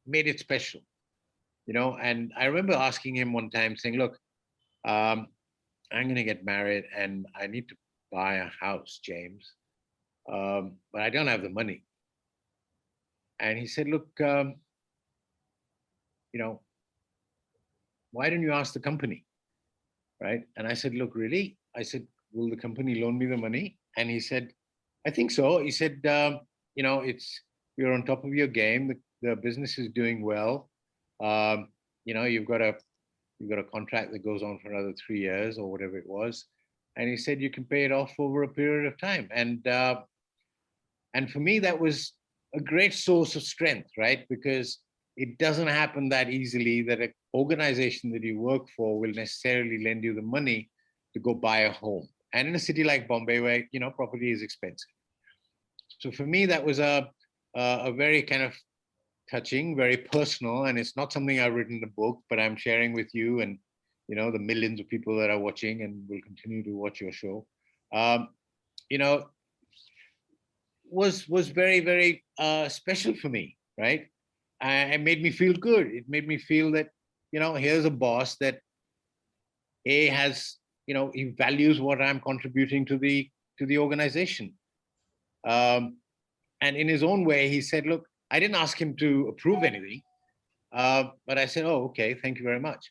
made it special, And I remember asking him one time, saying, "Look, I'm going to get married and I need to buy a house, James, but I don't have the money." And he said, "Look, why don't you ask the company?" Right? And I said, "Look, really?" I said, "Will the company loan me the money?" And he said, "I think so." He said, "You're on top of your game. The business is doing well. You've got a contract that goes on for another 3 years or whatever it was." And he said, "You can pay it off over a period of time." And for me, that was a great source of strength, right? Because it doesn't happen that easily that an organization that you work for will necessarily lend you the money to go buy a home. And in a city like Bombay, where property is expensive. So for me, that was a very kind of touching, very personal, and it's not something I've written in a book, but I'm sharing with you and the millions of people that are watching and will continue to watch your show. Was very, very special for me, right? It made me feel good. It made me feel that here's a boss that has he values what I'm contributing to the organization. And in his own way, he said, "Look, I didn't ask him to approve anything, but I said, 'Oh, okay, thank you very much,'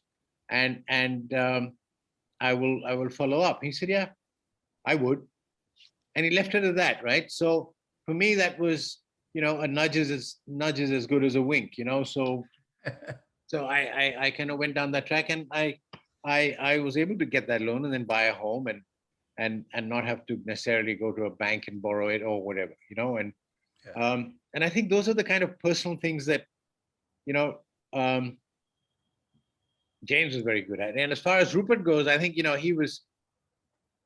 and I will follow up." He said, "Yeah, I would," and he left it at that, right? So for me, that was a nudge is as good as a wink, So I kind of went down that track, and I was able to get that loan and then buy a home and not have to necessarily go to a bank and borrow it or whatever, And yeah. And I think those are the kind of personal things that James was very good at. And as far as Rupert goes, I think he was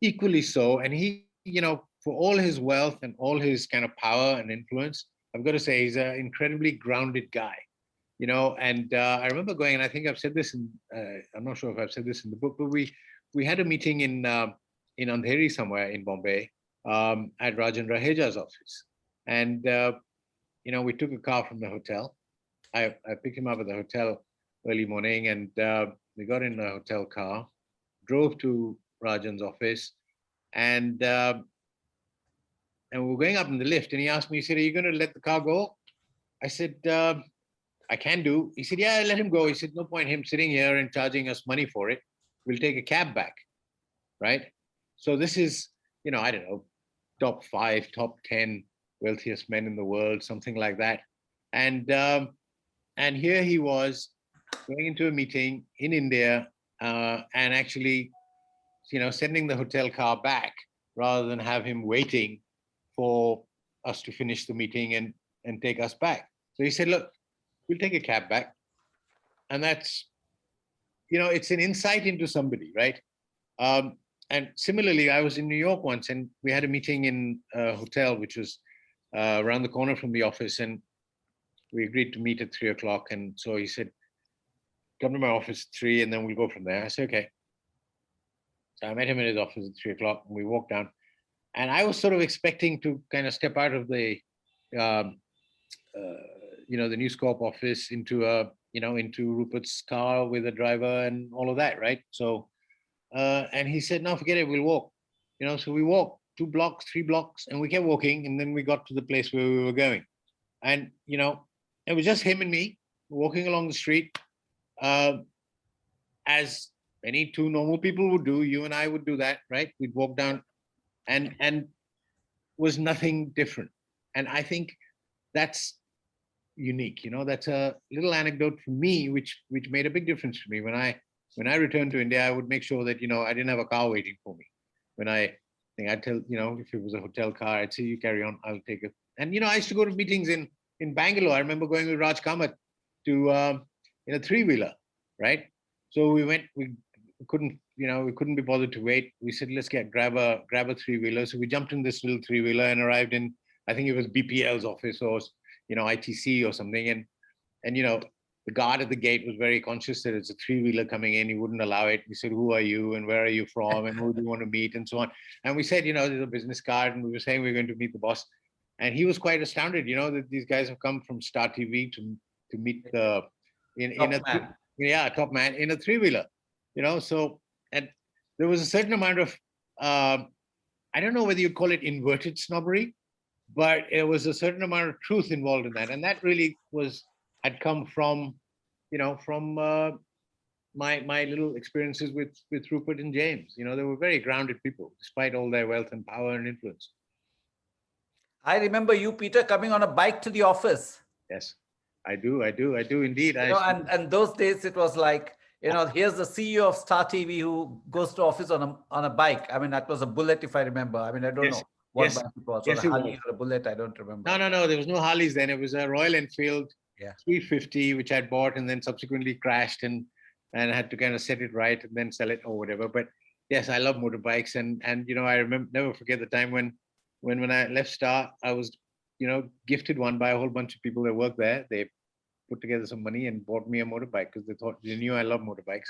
equally so. And he, for all his wealth and all his kind of power and influence, I've got to say he's an incredibly grounded guy. And I remember going, and I think I've said this I'm not sure if I've said this in the book, but we had a meeting in Andheri somewhere in Bombay at Rajan Raheja's office. And, we took a car from the hotel. I picked him up at the hotel early morning, and we got in a hotel car, drove to Rajan's office, and we were going up in the lift, and he asked me, he said, "Are you going to let the car go?" I said, I can do. He said, yeah, let him go. He said, no point him sitting here and charging us money for it. We'll take a cab back, right? So this is, I don't know, top 5, top 10 wealthiest men in the world, something like that. And here he was going into a meeting in India and actually, sending the hotel car back rather than have him waiting for us to finish the meeting and take us back. So he said, look, we'll take a cab back. And that's, it's an insight into somebody, right? And similarly, I was in New York once and we had a meeting in a hotel, which was around the corner from the office. And we agreed to meet at 3:00. And so he said, come to my office at 3 and then we'll go from there. I said, okay. So I met him in his office at 3:00 and we walked down. And I was sort of expecting to kind of step out of the, the News Corp office into into Rupert's car with a driver and all of that, right? So, and he said, no, forget it, we'll walk. So we walked 2 blocks, 3 blocks, and we kept walking. And then we got to the place where we were going. And, it was just him and me walking along the street, as any 2 normal people would do. You and I would do that, right? We'd walk down and was nothing different. And I think that's unique. That's a little anecdote for me, which made a big difference for me. When I returned to India, I would make sure that, I didn't have a car waiting for me. When I'd tell, if it was a hotel car, I'd say, you carry on, I'll take it. And, I used to go to meetings in Bangalore. I remember going with Raj Kamath to, in a 3-wheeler, right? So we couldn't be bothered to wait. We said, let's grab a 3-wheeler. So we jumped in this little 3-wheeler and arrived in, I think it was BPL's office or, ITC or something. And the guard at the gate was very conscious that it's a 3-wheeler coming in. He wouldn't allow it. We said, who are you and where are you from and who do you want to meet and so on. And we said, there's a business card and we were saying we're going to meet the boss. And he was quite astounded, that these guys have come from Star TV to meet the top man in a 3-wheeler, So, and there was a certain amount of I don't know whether you'd call it inverted snobbery, but it was a certain amount of truth involved in that, and that really had come from my little experiences with Rupert and James. They were very grounded people, despite all their wealth and power and influence. I remember you, Peter, coming on a bike to the office. Yes, I do indeed. And those days it was like, here's the CEO of Star TV who goes to office on a bike. I mean, that was a Bullet, if I remember. I mean, I don't know what bike it was. Yes, or a Harley or a Bullet, I don't remember. No. There was no Harleys then. It was a Royal Enfield 350, which I'd bought and then subsequently crashed and had to kind of set it right and then sell it or whatever. But yes, I love motorbikes. And I never forget the time when I left Star, I was, gifted one by a whole bunch of people that work there. They put together some money and bought me a motorbike because they knew I love motorbikes.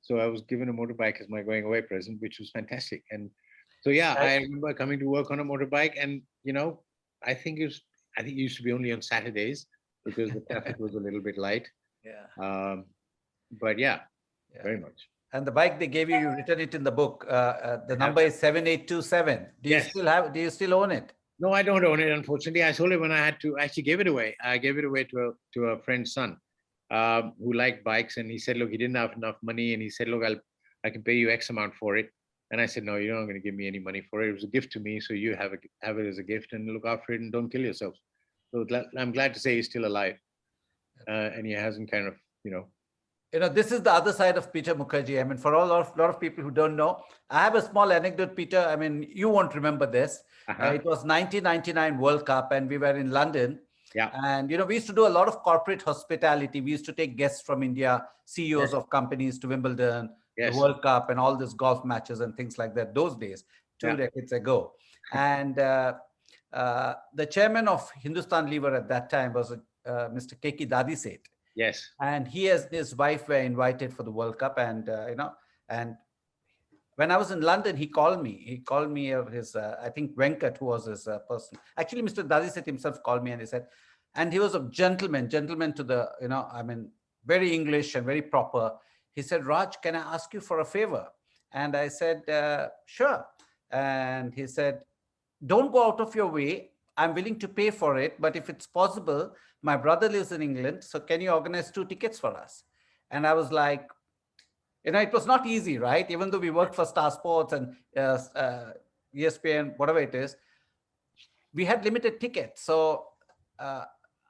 So I was given a motorbike as my going away present, which was fantastic. And so, I remember coming to work on a motorbike and, I think it used to be only on Saturdays because the traffic was a little bit light. Yeah. But very much. And the bike they gave you, you written it in the book. The number is 7827. Do you still own it? No, I don't own it, unfortunately. I sold it when I had to. I actually gave it away. I gave it away to a friend's son who liked bikes. And he said, look, he didn't have enough money. And he said, look, I can pay you X amount for it. And I said, no, you're not going to give me any money for it. It was a gift to me. So you have it as a gift and look after it and don't kill yourself. So I'm glad to say he's still alive. And he hasn't kind of, this is the other side of Peter Mukerjea. I mean, for a lot of people who don't know, I have a small anecdote, Peter. I mean, you won't remember this. It was 1999 World Cup and we were in London. Yeah. And, we used to do a lot of corporate hospitality. We used to take guests from India, CEOs of companies to Wimbledon, the World Cup and all these golf matches and things like that those days, 2 decades ago. And the chairman of Hindustan Lever at that time was Mr. Keki Dadiseth. Yes. And he and his wife were invited for the World Cup. And, and when I was in London, he called me. He called me his, I think Venkat, who was his person. Actually, Mr. Dadiseth himself called me and he said, and he was a gentleman to the, I mean, very English and very proper. He said, Raj, can I ask you for a favor? And I said, sure. And he said, don't go out of your way I'm willing to pay for it, but if it's possible, my brother lives in England, so can you organize 2 tickets for us? And I was like, it was not easy, right? Even though we worked for Star Sports and ESPN, whatever it is, we had limited tickets. So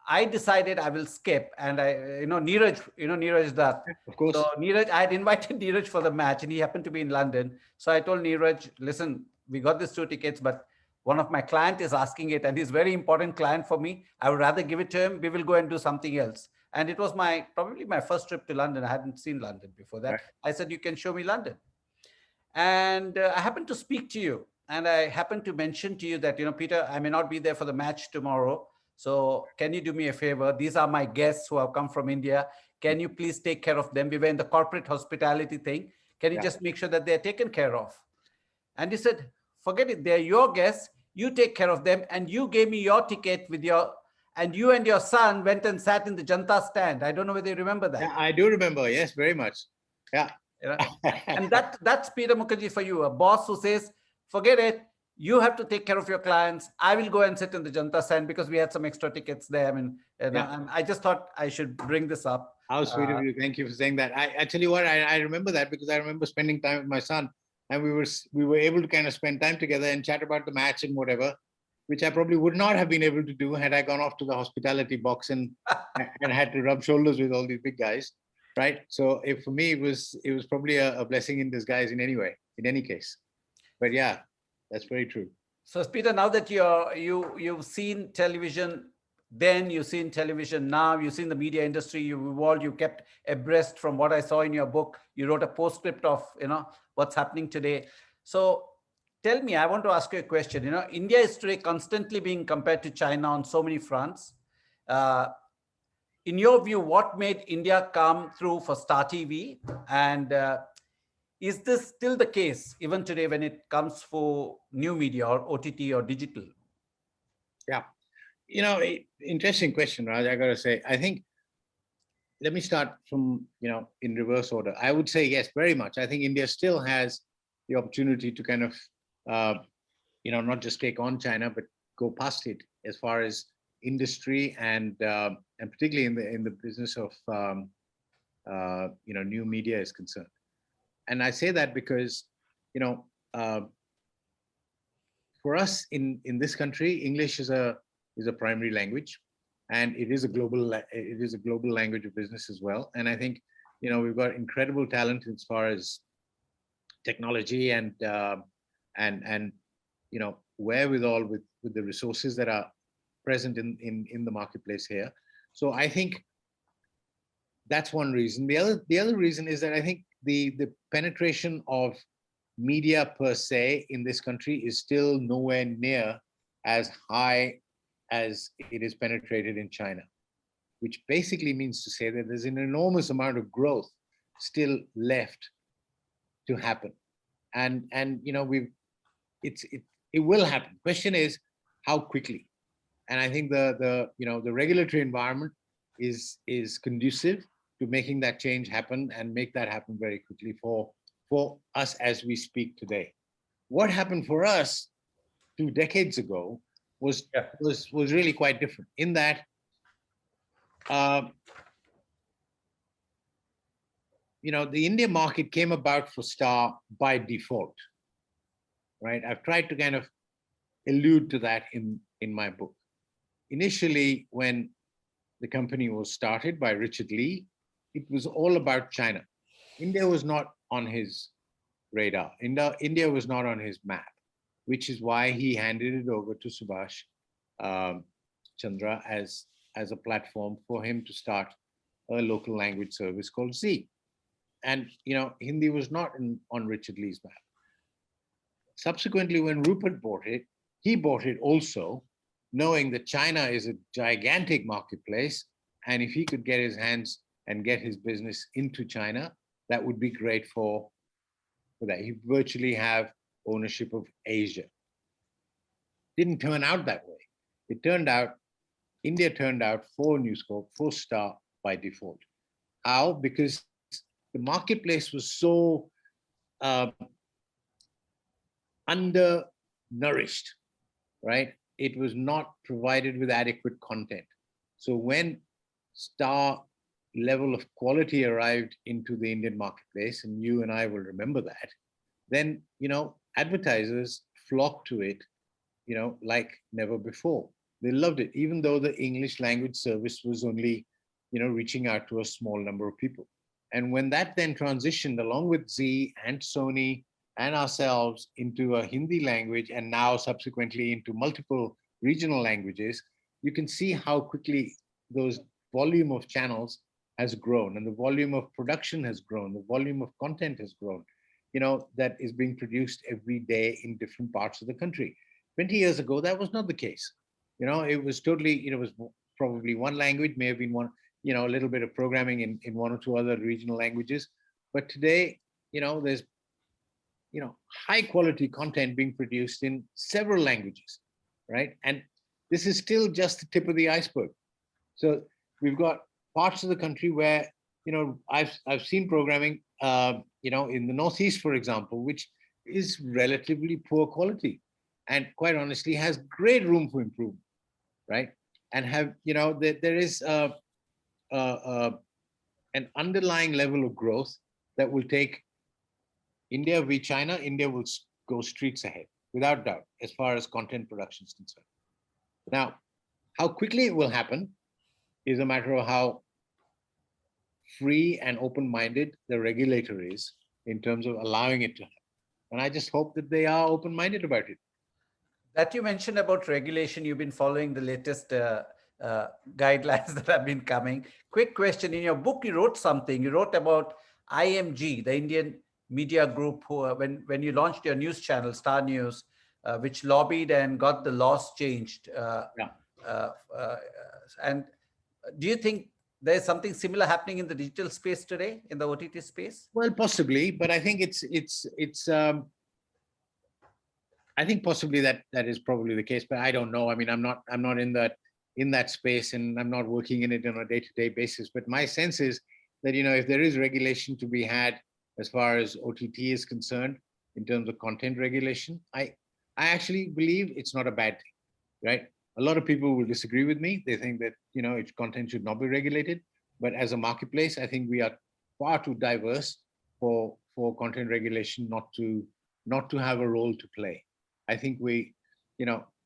I decided I will skip. And Neeraj that. Of course. So Neeraj, I had invited Neeraj for the match and he happened to be in London. So I told Neeraj, listen, we got these 2 tickets, but one of my client is asking it and he's a very important client for me. I would rather give it to him. We will go and do something else. And it was probably my first trip to London. I hadn't seen London before that. Right. I said, you can show me London. And I happened to speak to you. And I happened to mention to you that, Peter, I may not be there for the match tomorrow. So can you do me a favor? These are my guests who have come from India. Can you please take care of them? We were in the corporate hospitality thing. Can you just make sure that they're taken care of? And he said, forget it. They're your guests. You take care of them. And you gave me your ticket and you and your son went and sat in the Janta stand. I don't know whether you remember that. Yeah, I do remember. Yes, very much. Yeah. And that's Peter Mukerjea for you, a boss who says, forget it. You have to take care of your clients. I will go and sit in the Janta stand because we had some extra tickets there. I just thought I should bring this up. How sweet of you. Thank you for saying that. I tell you what, I remember that because I remember spending time with my son and we were able to kind of spend time together and chat about the match and whatever, which I probably would not have been able to do had I gone off to the hospitality box and had to rub shoulders with all these big guys. Right. So for me, it was probably a blessing in disguise in any case. But yeah, that's very true. So Peter, now that you've seen television, then you've seen television now, you've seen the media industry, you've evolved, you kept abreast from what I saw in your book. You wrote a postscript of, what's happening today. So tell me, I want to ask you a question. India is today constantly being compared to China on so many fronts. In your view, what made India come through for Star TV? And is this still the case even today when it comes for new media or OTT or digital? Yeah. Interesting question, Raj, I got to say. I think, let me start from, in reverse order. I would say yes, very much. I think India still has the opportunity to kind of, not just take on China, but go past it as far as industry and particularly in the business of new media is concerned. And I say that because for us in this country, English is a primary language, and it is a global language of business as well. And I think we've got incredible talent as far as technology and wherewithal with the resources that are present in the marketplace here. So I think that's one reason. The other reason is that I think the penetration of media per se in this country is still nowhere near as high as it is penetrated in China, which basically means to say that there's an enormous amount of growth still left to happen. And it will happen. Question is how quickly. And I think the regulatory environment is conducive to making that change happen and make that happen very quickly for us as we speak today. What happened for us 2 decades ago was really quite different in that the India market came about for Star by default, right? I've tried to kind of allude to that in my book. Initially, when the company was started by Richard Lee, it was all about China. India was not on his radar. India was not on his map, which is why he handed it over to Subhash Chandra as a platform for him to start a local language service called Z. And Hindi was not on Richard Lee's map. Subsequently, when Rupert bought it, he bought it also, knowing that China is a gigantic marketplace, and if he could get his hands and get his business into China, that would be great for that. He virtually have ownership of Asia. Didn't turn out that way. India turned out for News Corp, for Star by default. How? Because the marketplace was so undernourished, right? it was not provided with adequate content. So when star level of quality arrived into the Indian marketplace, and you and I will remember that, then, advertisers flocked to it, like never before. They loved it, even though the English language service was only, reaching out to a small number of people. And when that then transitioned along with Z and Sony and ourselves into a Hindi language, and now subsequently into multiple regional languages, you can see how quickly those volume of channels has grown, and the volume of production has grown, the volume of content has grown, that is being produced every day in different parts of the country. 20 years ago, that was not the case. It was totally, it was probably one language, may have been one, a little bit of programming in one or two other regional languages. But today, there's, high quality content being produced in several languages, right? And this is still just the tip of the iceberg. So we've got parts of the country where, I've seen programming, in the Northeast, for example, which is relatively poor quality and quite honestly has great room for improvement, right? And have, there is an underlying level of growth that will take India v. China. India will go streets ahead, without doubt, as far as content production is concerned. Now, how quickly it will happen is a matter of how free and open-minded the regulator is in terms of allowing it to happen. And I just hope that they are open-minded about it. That you mentioned about regulation, you've been following the latest guidelines that have been coming. Quick question, in your book, you wrote something. You wrote about IMG, the Indian media group, who, when you launched your news channel, Star News, which lobbied and got the laws changed. And do you think there's something similar happening in the digital space today, in the OTT space? Well, possibly, but I think I think possibly that is probably the case, but I don't know. I mean, I'm not in that space, and I'm not working in it on a day-to-day basis. But my sense is that, if there is regulation to be had as far as OTT is concerned, in terms of content regulation, I actually believe it's not a bad thing, right? A lot of people will disagree with me. They think that, its content should not be regulated. But as a marketplace, I think we are far too diverse for content regulation not to have a role to play. I think we,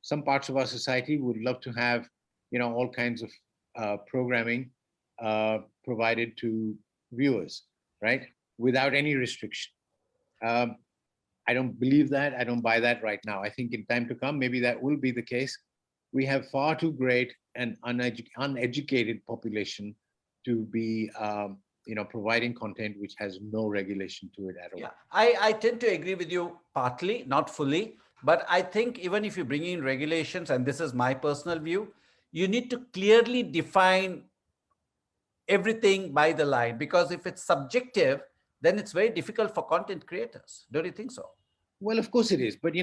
some parts of our society would love to have, all kinds of programming provided to viewers, right? Without any restriction. I don't believe that. I don't buy that right now. I think in time to come, maybe that will be the case. We have far too great an uneducated population to be, providing content which has no regulation to it at all. Yeah, I tend to agree with you partly, not fully, but I think even if you bring in regulations, and this is my personal view, you need to clearly define everything by the line, because if it's subjective, then it's very difficult for content creators. Don't you think so? Well, of course it is, but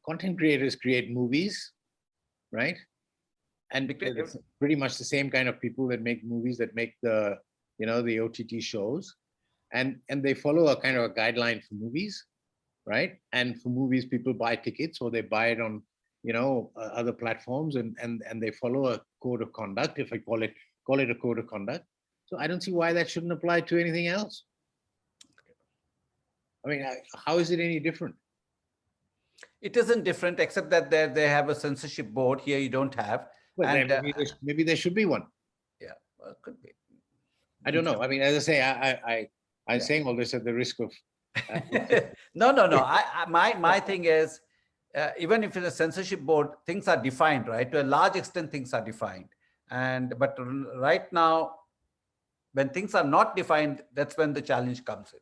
content creators create movies, right? And it's pretty much the same kind of people that make movies, that make the OTT shows, and they follow a kind of a guideline for movies, right? And for movies, people buy tickets, or they buy it on other platforms, and they follow a code of conduct, if I call it a code of conduct. So I don't see why that shouldn't apply to anything else. I mean, how is it any different? It isn't different, except that they have a censorship board. Here you don't have. Well, and, maybe there should be one. Yeah, well, it could be. I don't know. I mean, as I say, I'm saying all this at the risk of. No. My thing is, even if it's a censorship board, things are defined, right? To a large extent, things are defined. But right now, when things are not defined, that's when the challenge comes in.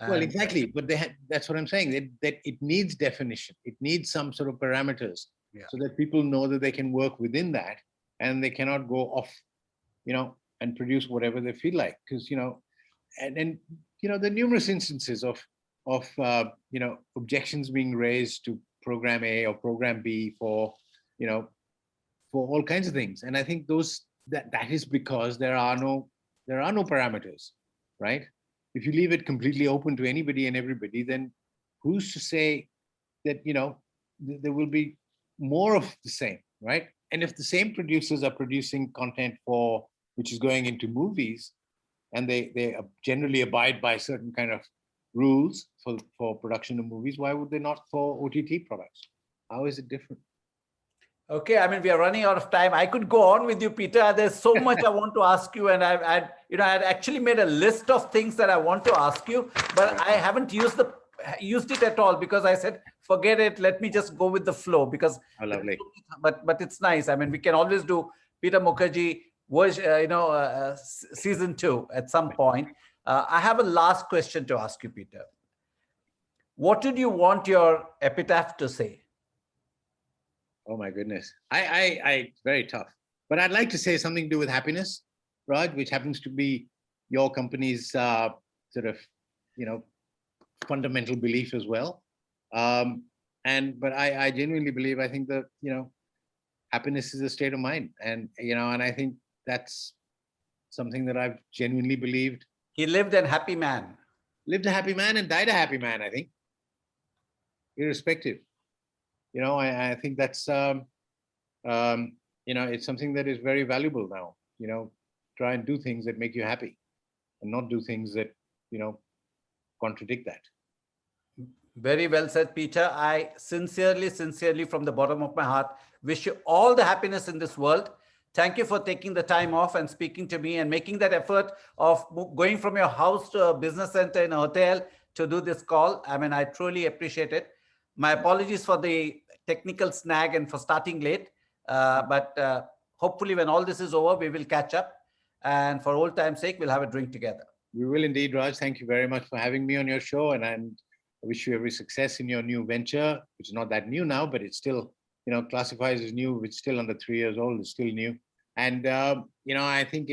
Well, exactly. But that's what I'm saying, that it needs definition. It needs some sort of parameters, so that people know that they can work within that, and they cannot go off, and produce whatever they feel like. Because, and the numerous instances of objections being raised to program A or program B for all kinds of things. And I think that is because there are no parameters, right? If you leave it completely open to anybody and everybody, then who's to say that there will be more of the same, right? And if the same producers are producing content which is going into movies, and they generally abide by certain kind of rules for production of movies, why would they not for OTT products? How is it different? Okay, I mean, we are running out of time. I could go on with you, Peter. There's so much I want to ask you, and I'd actually made a list of things that I want to ask you, but I haven't used it at all because I said, forget it. Let me just go with the flow because. Oh, lovely. But it's nice. I mean, we can always do Peter Mukerjea, season 2 at some point. I have a last question to ask you, Peter. What did you want your epitaph to say? Oh my goodness. I very tough. But I'd like to say something to do with happiness, Raj, which happens to be your company's sort of, fundamental belief as well. But I genuinely believe, I think that, happiness is a state of mind. And, and I think that's something that I've genuinely believed. He lived a happy man. Lived a happy man and died a happy man, I think. Irrespective. I think that's, it's something that is very valuable now. Try and do things that make you happy and not do things that, contradict that. Very well said, Peter. I sincerely, from the bottom of my heart, wish you all the happiness in this world. Thank you for taking the time off and speaking to me and making that effort of going from your house to a business center in a hotel to do this call. I mean, I truly appreciate it. My apologies for the technical snag and for starting late. But hopefully when all this is over, we will catch up. And for old time's sake, we'll have a drink together. We will indeed, Raj. Thank you very much for having me on your show. And I wish you every success in your new venture, which is not that new now, but it's still, classifies as new. It's still under 3 years old. It's still new. And, I think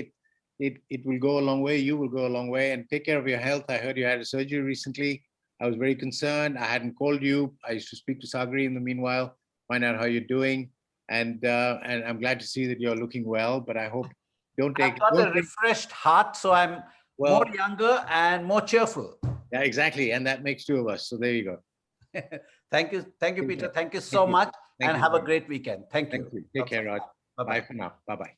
it will go a long way. You will go a long way. And take care of your health. I heard you had a surgery recently. I was very concerned. I hadn't called you. I used to speak to Sagri in the meanwhile, find out how you're doing. And I'm glad to see that you're looking well, but I hope I've got a refreshed heart, so I'm more younger and more cheerful. Yeah, exactly. And that makes two of us. So there you go. Thank you, Peter. Thank you so much. And have a great weekend. Thank you. Take care, Raj. Bye for now. Bye-bye.